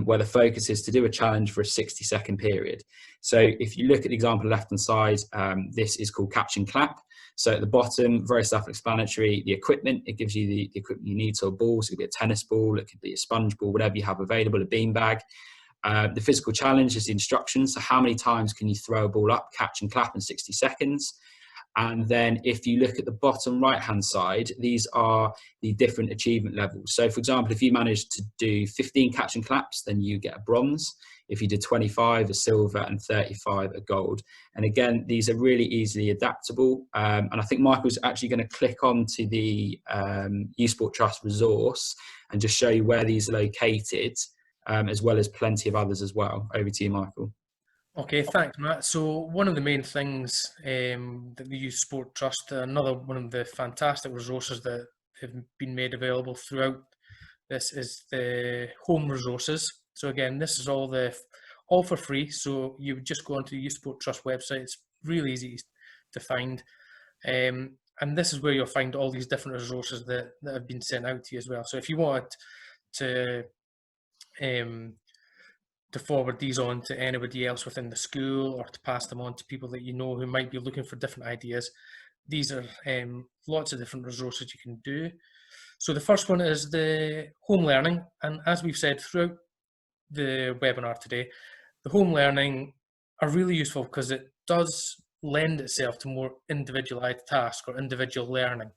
where the focus is to do a challenge for a 60-second period. So if you look at the example left-hand side, this is called catch and clap. So at the bottom, very self-explanatory, the equipment, it gives you the equipment you need. So a ball, so it could be a tennis ball, it could be a sponge ball, whatever you have available, a beanbag. The physical challenge is the instructions. So how many times can you throw a ball up, catch and clap in 60 seconds? And then if you look at the bottom right-hand side, these are the different achievement levels. So for example, if you manage to do 15 catch and claps, then you get a bronze. If you did 25, a silver, and 35, a gold. And again, these are really easily adaptable. And I think Michael's actually going to click on to the Youth Sport Trust resource and just show you where these are located, as well as plenty of others as well. Over to you, Michael. Okay, thanks, Matt. So one of the main things that the Youth Sport Trust, another one of the fantastic resources that have been made available throughout this, is the home resources. So again, this is all for free. So you would just go onto the Youth Sport Trust website. It's really easy to find, and this is where you'll find all these different resources that have been sent out to you as well. So if you wanted to forward these on to anybody else within the school, or to pass them on to people that you know who might be looking for different ideas, these are lots of different resources you can do. So the first one is the home learning, and as we've said throughout the webinar today, the home learning are really useful because it does lend itself to more individualized tasks or individual learning,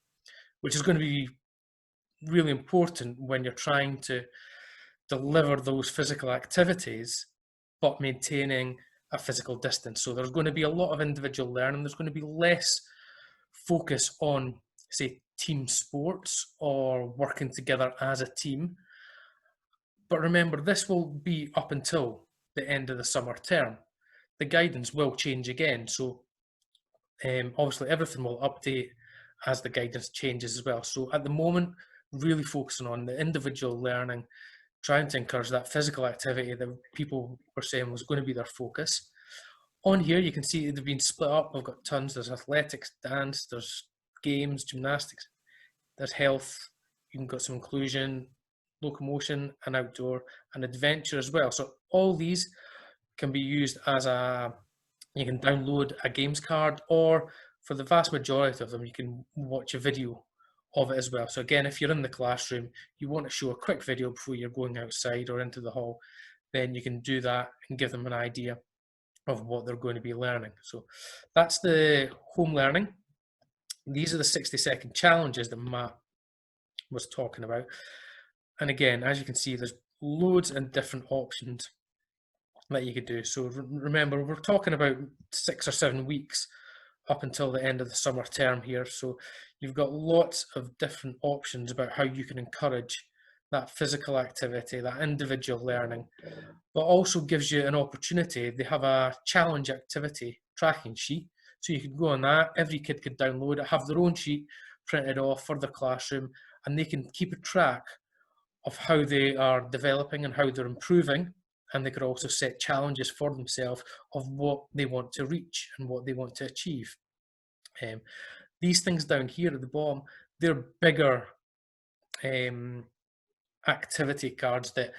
which is going to be really important when you're trying to deliver those physical activities but maintaining a physical distance. So there's going to be a lot of individual learning. There's going to be less focus on, say, team sports or working together as a team. But remember, this will be up until the end of the summer term. The guidance will change again. So obviously everything will update as the guidance changes as well. So at the moment, really focusing on the individual learning, trying to encourage that physical activity that people were saying was going to be their focus. On here, you can see they've been split up. I've got tons. There's athletics, dance, there's games, gymnastics, there's health. You can got some inclusion, locomotion, and outdoor, and adventure as well. So all these can be used as you can download a games card, or for the vast majority of them, you can watch a video of it as well. So again, if you're in the classroom, you want to show a quick video before you're going outside or into the hall, then you can do that and give them an idea of what they're going to be learning. So that's the home learning. These are the 60-second challenges that Matt was talking about. And again, as you can see, there's loads and different options that you could do. So remember, we're talking about 6 or 7 weeks up until the end of the summer term here. So you've got lots of different options about how you can encourage that physical activity, that individual learning, but also gives you an opportunity. They have a challenge activity tracking sheet. So you can go on that, every kid could download it, have their own sheet printed off for the classroom, and they can keep a track of how they are developing and how they're improving. And they could also set challenges for themselves of what they want to reach and what they want to achieve. These things down here at the bottom, they're bigger activity cards that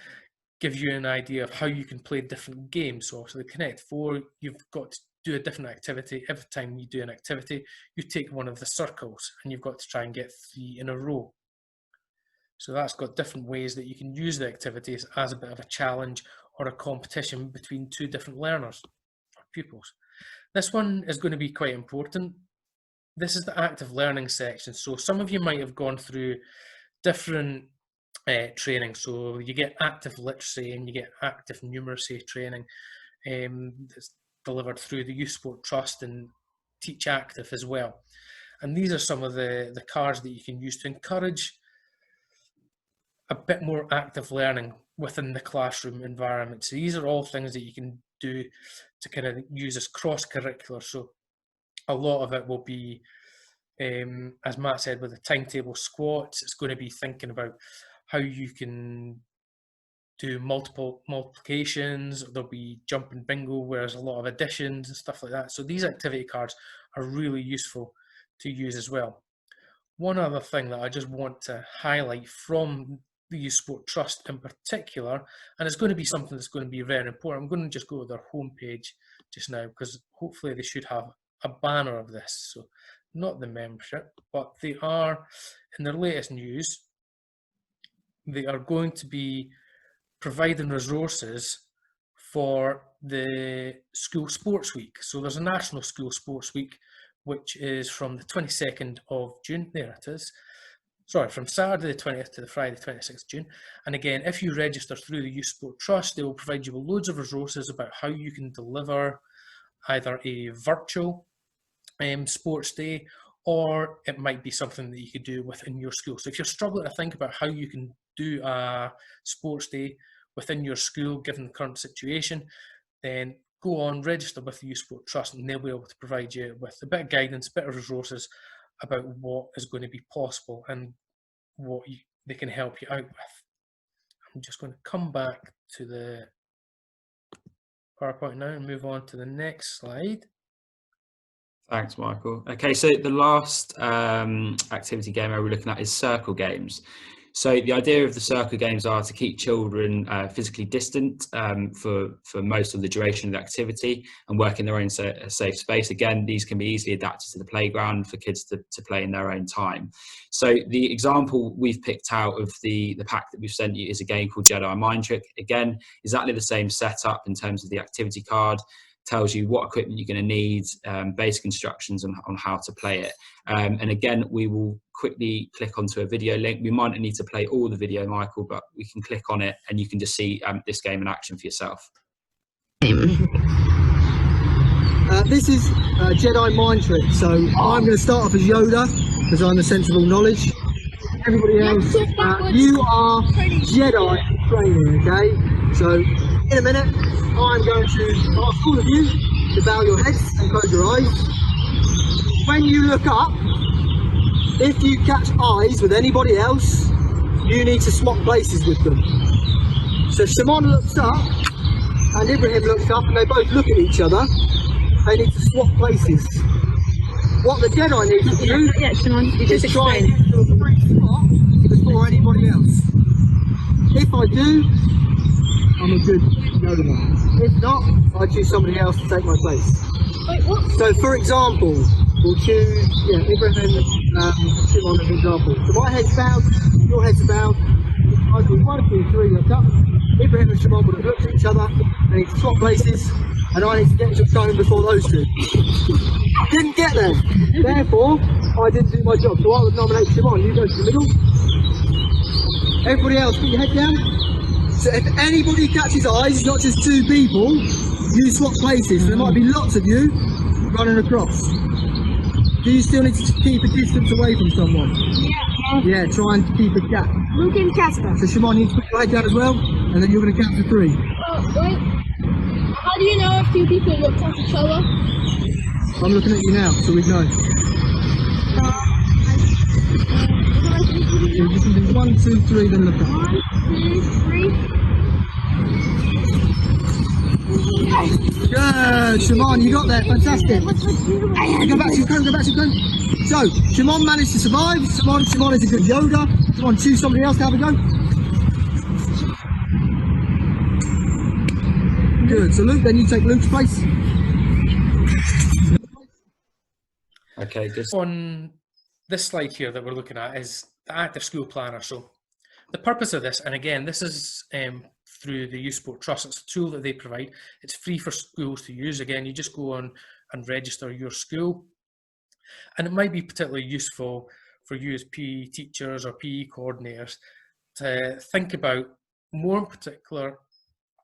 give you an idea of how you can play different games. So obviously Connect 4, you've got to do a different activity. Every time you do an activity, you take one of the circles and you've got to try and get 3 in a row. So that's got different ways that you can use the activities as a bit of a challenge or a competition between 2 different learners or pupils. This one is going to be quite important. This is the active learning section. So some of you might have gone through different training. So you get active literacy and you get active numeracy training that's delivered through the Youth Sport Trust and Teach Active as well. And these are some of the cards that you can use to encourage a bit more active learning within the classroom environment. So these are all things that you can do to kind of use as cross-curricular. So a lot of it will be, as Matt said, with the timetable squats, it's going to be thinking about how you can do multiple multiplications. There'll be jumping bingo, where there's a lot of additions and stuff like that. So these activity cards are really useful to use as well. One other thing that I just want to highlight from the Youth Sport Trust in particular, and it's going to be something that's going to be very important. I'm going to just go to their homepage just now, because hopefully they should have a banner of this. So not the membership, but they are, in their latest news, they are going to be providing resources for the school sports week. So there's a national school sports week, which is from the 22nd of June. There it is. Sorry, from Saturday the 20th to the Friday the 26th of June. And again, if you register through the Youth Sport Trust, they will provide you with loads of resources about how you can deliver either a virtual sports day, or it might be something that you could do within your school. So if you're struggling to think about how you can do a sports day within your school, given the current situation, then go on, register with the Youth Sport Trust, and they'll be able to provide you with a bit of guidance, a bit of resources about what is going to be possible and what they can help you out with. I'm just going to come back to the PowerPoint now and move on to the next slide. Thanks, Michael. Okay, so the last activity game we're looking at is circle games. So the idea of the circle games are to keep children physically distant for most of the duration of the activity and work in their own safe space. Again, these can be easily adapted to the playground for kids to play in their own time. So the example we've picked out of the pack that we've sent you is a game called Jedi Mind Trick. Again, exactly the same setup in terms of the activity card. Tells you what equipment you're going to need, basic instructions on how to play it. And again, we will quickly click onto a video link. We might not need to play all the video, Michael, but we can click on it and you can just see this game in action for yourself. This is Jedi Mind Trick. So I'm going to start off as Yoda because I'm the sensible knowledge. Everybody else, you are Jedi training, okay? So in a minute, I'm going to ask all of you to bow your heads and close your eyes. When you look up, if you catch eyes with anybody else, you need to swap places with them. So Shimon looks up and Ibrahim looks up and they both look at each other. They need to swap places. What the Jedi needs to do is try and get to a free spot before anybody else. If I do, I'm a good Yoda. If not, I choose somebody else to take my place. Wait, what? So, for example, we'll choose Ibrahim and Shimon as an example. So my head's bowed, your head's bowed. I do 1, 2, 3, look up. Ibrahim and Shimon would have looked at each other. They need to swap places, and I need to get to a stone before those two. Didn't get there. Therefore, I didn't do my job. So I would nominate Shimon. You go to the middle. Everybody else, put your head down. So if anybody catches eyes, not just 2 people, you swap places. So there might be lots of you running across. Do you still need to keep a distance away from someone? Yeah. Yeah, try and keep a gap. Luke and Casper. So Shimon, you need to put your head down as well, and then you're going to count to 3. Wait. How do you know if 2 people looked at each other? I'm looking at you now, so we know. You can do 1, 2, 3, then look up. 1, 2, 3. Good, Shimon, you got there, fantastic. Go back to your cone, go back to your cone. So, Shimon managed to survive. Shimon is a good Yoda. Shimon, choose somebody else to have a go. Good, so Luke, then you take Luke's place. Okay, good. On this slide here that we're looking at is the active school planner. So the purpose of this, and again, this is through the Youth Sport Trust. It's a tool that they provide. It's free for schools to use. Again, you just go on and register your school. And it might be particularly useful for you as PE teachers or PE coordinators to think about, more in particular,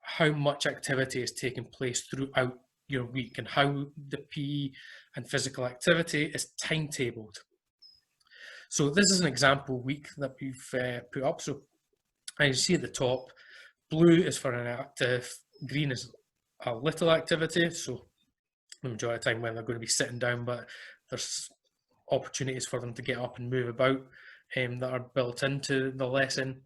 how much activity is taking place throughout your week and how the PE and physical activity is timetabled. So this is an example week that we've put up. So as you see at the top, blue is for an active, green is a little activity. So the majority of the time when they're going to be sitting down, but there's opportunities for them to get up and move about that are built into the lesson.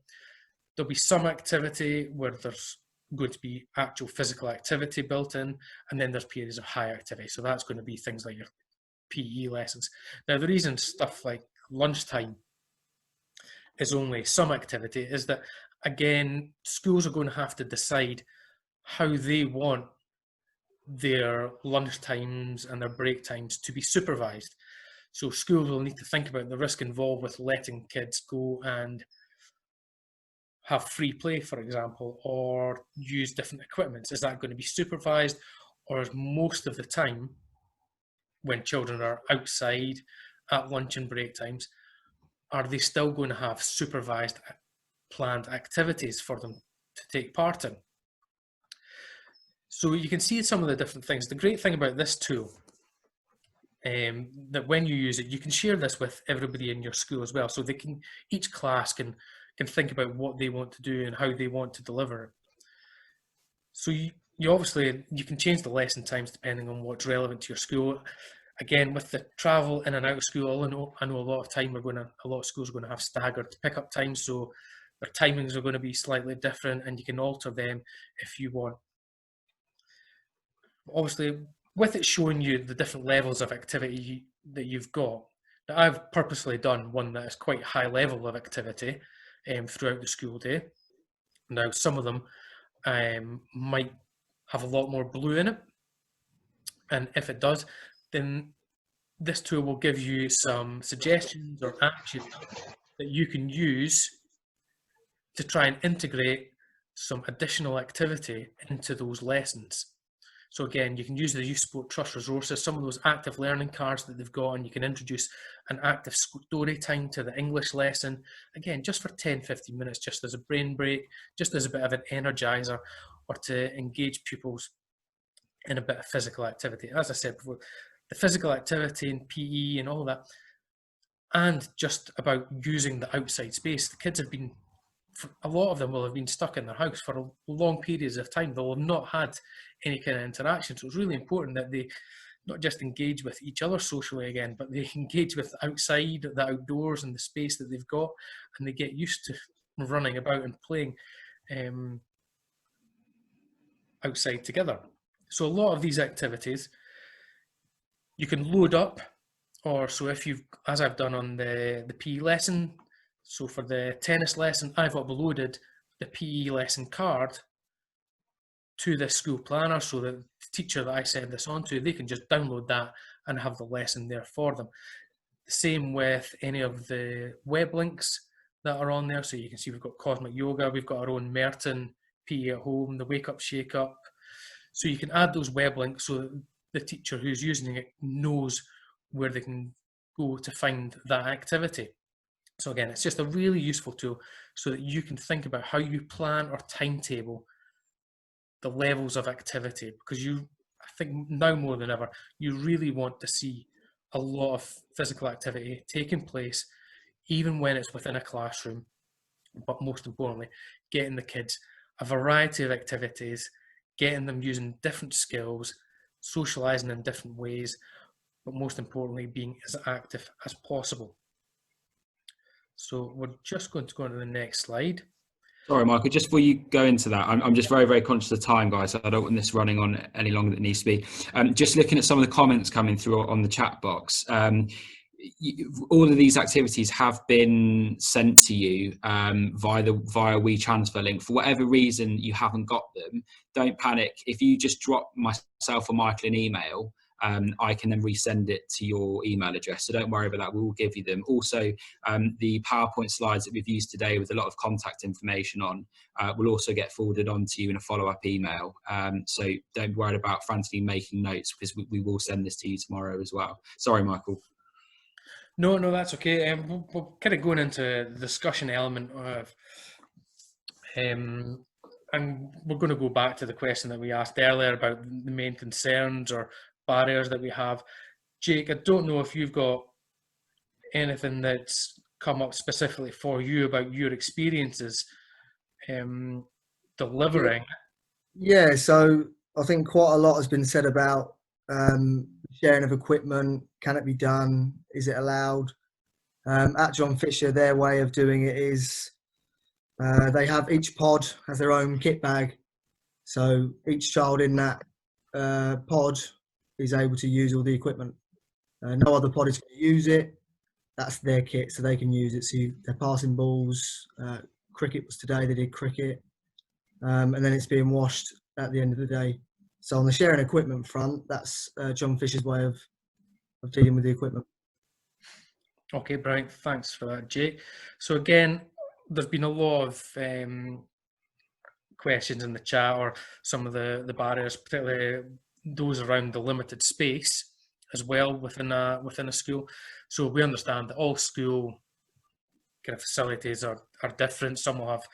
There'll be some activity where there's going to be actual physical activity built in, and then there's periods of high activity. So that's going to be things like your PE lessons. Now, the reason stuff like lunchtime is only some activity is that, again, schools are going to have to decide how they want their lunch times and their break times to be supervised. So schools will need to think about the risk involved with letting kids go and have free play, for example, or use different equipments. Is that going to be supervised, or is most of the time when children are outside at lunch and break times, are they still going to have supervised planned activities for them to take part in? So you can see some of the different things. The great thing about this tool, that when you use it, you can share this with everybody in your school as well. So they can, each class can think about what they want to do and how they want to deliver it. So you you can change the lesson times depending on what's relevant to your school. Again, with the travel in and out of school, I know a lot of schools are going to have staggered pickup times, so their timings are going to be slightly different, and you can alter them if you want. Obviously, with it showing you the different levels of activity that you've got, now I've purposely done one that is quite high level of activity throughout the school day. Now, some of them might have a lot more blue in it, and if it does, then this tool will give you some suggestions or actions that you can use to try and integrate some additional activity into those lessons. So again, you can use the Youth Sport Trust resources, some of those active learning cards that they've got, and you can introduce an active story time to the English lesson, again, just for 10-15 minutes, just as a brain break, just as a bit of an energizer, or to engage pupils in a bit of physical activity. As I said before, the physical activity and PE and all that, and just about using the outside space. The kids have been, a lot of them will have been stuck in their house for long periods of time. They'll have not had any kind of interaction. So it's really important that they not just engage with each other socially again, but they engage with outside, the outdoors, and the space that they've got, and they get used to running about and playing outside together. So a lot of these activities you can load up, or so if you've, as I've done on the PE lesson, so for the tennis lesson, I've uploaded the PE lesson card to the school planner, so that the teacher that I send this on to, they can just download that and have the lesson there for them. The same with any of the web links that are on there. So you can see we've got Cosmic Yoga, we've got our own Merton PE at Home, the Wake Up Shake Up. So you can add those web links so that the teacher who's using it knows where they can go to find that activity. So again, it's just a really useful tool so that you can think about how you plan or timetable the levels of activity, because I think now more than ever, you really want to see a lot of physical activity taking place, even when it's within a classroom, but most importantly, getting the kids a variety of activities, getting them using different skills, socialising in different ways, but most importantly, being as active as possible. So we're just going to go on to the next slide. Sorry, Michael, just before you go into that, I'm just very, very conscious of time, guys. So I don't want this running on any longer than it needs to be. Just looking at some of the comments coming through on the chat box, all of these activities have been sent to you via WeTransfer link. For whatever reason you haven't got them, don't panic. If you just drop myself or Michael an email, I can then resend it to your email address. So don't worry about that. We will give you them. Also, the PowerPoint slides that we've used today with a lot of contact information on will also get forwarded on to you in a follow-up email. So don't worry about frantically making notes, because we will send this to you tomorrow as well. Sorry, Michael. No, that's okay. We're kind of going into the discussion element of, and we're going to go back to the question that we asked earlier about the main concerns or barriers that we have. Jake, I don't know if you've got anything that's come up specifically for you about your experiences delivering. Yeah, so I think quite a lot has been said about sharing of equipment. Can it be done? Is it allowed? At John Fisher, their way of doing it is they have, each pod has their own kit bag. So each child in that pod is able to use all the equipment. No other pod is going to use it. That's their kit, so they can use it. So they're passing balls. Cricket was today, they did cricket. And then it's being washed at the end of the day. So on the sharing equipment front, that's John Fisher's way of dealing with the equipment. Okay, brilliant. Thanks for that, Jake. So again, there's been a lot of questions in the chat, or some of the barriers, particularly those around the limited space as well within a school. So we understand that all school kind of facilities are different. Some will have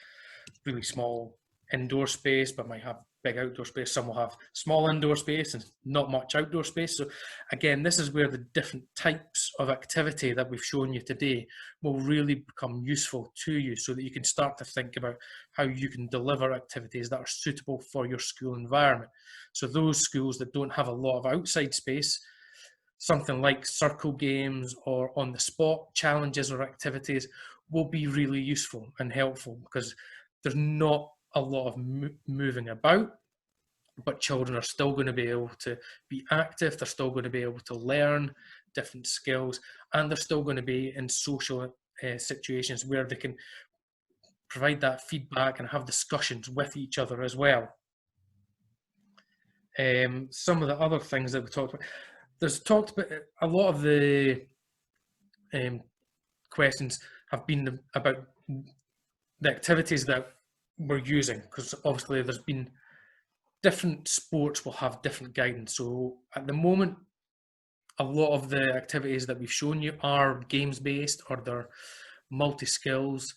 really small indoor space, but might have big outdoor space, some will have small indoor space and not much outdoor space. So again, this is where the different types of activity that we've shown you today will really become useful to you, so that you can start to think about how you can deliver activities that are suitable for your school environment. So those schools that don't have a lot of outside space, something like circle games or on the spot challenges or activities will be really useful and helpful, because there's not a lot of moving about, but children are still going to be able to be active, they're still going to be able to learn different skills, and they're still going to be in social situations where they can provide that feedback and have discussions with each other as well. Some of the other things that we talked about, there's talked about a lot of the questions have been about the activities that we're using, because obviously there's been different sports will have different guidance. So at the moment, a lot of the activities that we've shown you are games based, or they're multi-skills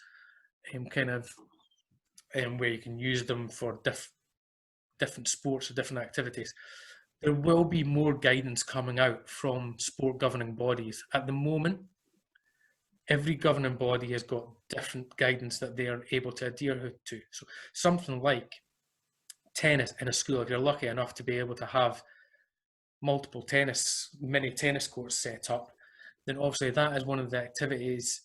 where you can use them for different sports or different activities. There will be more guidance coming out from sport governing bodies. At the moment, every governing body has got different guidance that they are able to adhere to. So something like tennis in a school, if you're lucky enough to be able to have multiple mini tennis courts set up, then obviously that is one of the activities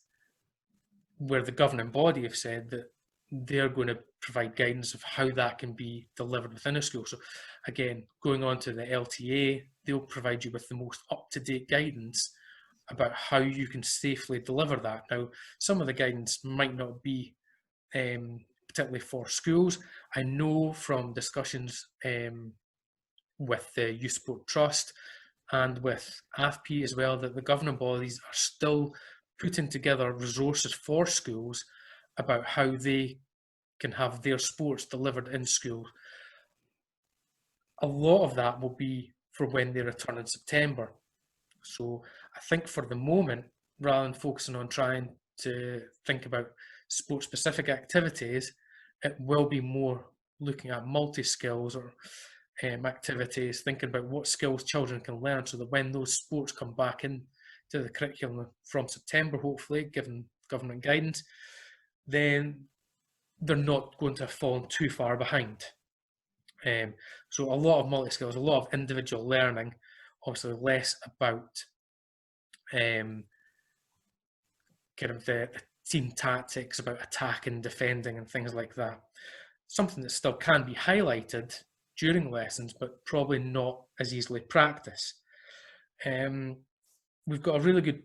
where the governing body have said that they're going to provide guidance of how that can be delivered within a school. So again, going on to the LTA, they'll provide you with the most up-to-date guidance about how you can safely deliver that. Now, some of the guidance might not be particularly for schools. I know from discussions with the Youth Sport Trust and with AFP as well, that the governing bodies are still putting together resources for schools about how they can have their sports delivered in schools. A lot of that will be for when they return in September. So I think for the moment, rather than focusing on trying to think about sport-specific activities, it will be more looking at multi-skills or activities, thinking about what skills children can learn, so that when those sports come back into the curriculum from September, hopefully, given government guidance, then they're not going to have fallen too far behind. So a lot of multi-skills, a lot of individual learning, obviously less about kind of the team tactics, about attacking, defending and things like that. Something that still can be highlighted during lessons, but probably not as easily practiced. We've got a really good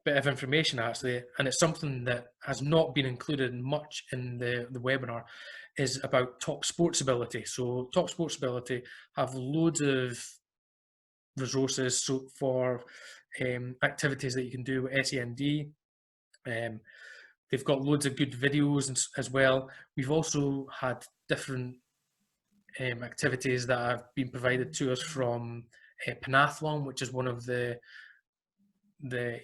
bit of information actually, and it's something that has not been included much in the webinar, is about top sports ability. So top sports ability have loads of resources for activities that you can do with SEND. They've got loads of good videos as well. We've also had different activities that have been provided to us from Penathlon, which is one of the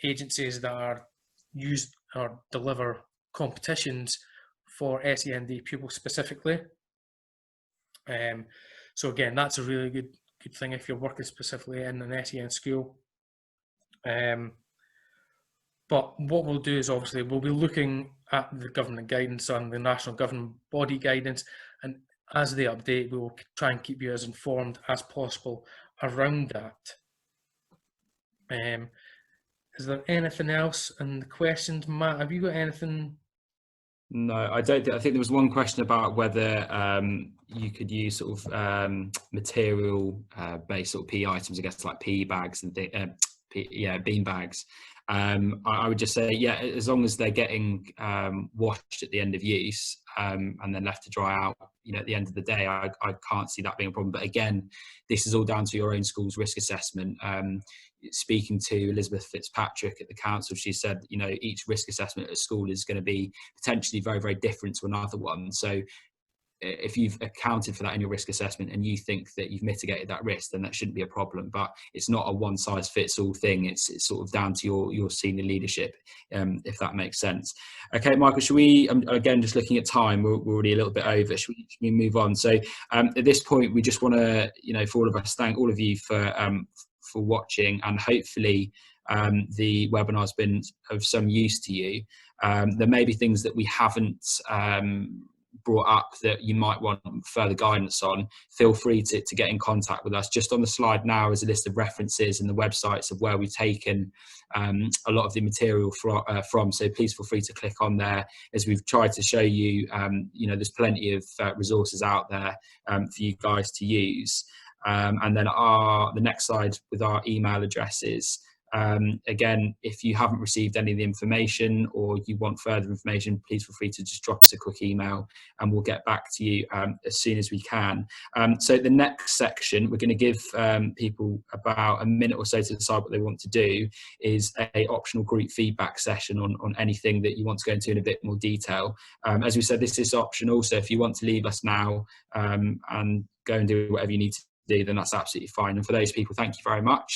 agencies that are used or deliver competitions for SEND pupils specifically. So again, that's a really good thing if you're working specifically in an SEN school. But what we'll do is obviously we'll be looking at the government guidance and the national governing body guidance, and as they update, we will try and keep you as informed as possible around that. Is there anything else in the questions? Matt, have you got anything? No, I don't. I think there was one question about whether you could use sort of material based sort of PE items, I guess, like PE bags and bean bags. I would just say, yeah, as long as they're getting washed at the end of use and then left to dry out, at the end of the day, I can't see that being a problem. But again, this is all down to your own school's risk assessment. Speaking to Elizabeth Fitzpatrick at the council, she said, each risk assessment at a school is going to be potentially very, very different to another one. So if you've accounted for that in your risk assessment and you think that you've mitigated that risk, then that shouldn't be a problem. But it's not a one size fits all thing. It's sort of down to your senior leadership, if that makes sense. Okay, Michael, should we, again, just looking at time, we're already a little bit over. Should we move on? So at this point, we just want to, for all of us, thank all of you for watching, and hopefully the webinar has been of some use to you. There may be things that we haven't brought up that you might want further guidance on. Feel free to get in contact with us. Just on the slide now is a list of references and the websites of where we've taken a lot of the material from, so please feel free to click on there. As we've tried to show you, there's plenty of resources out there for you guys to use. And then the next slide with our email addresses. Again, if you haven't received any of the information or you want further information, please feel free to just drop us a quick email and we'll get back to you as soon as we can. So the next section, we're going to give people about a minute or so to decide what they want to do, is a optional group feedback session on anything that you want to go into in a bit more detail. As we said, this is optional, so if you want to leave us now and go and do whatever you need to do, then that's absolutely fine. And for those people, thank you very much.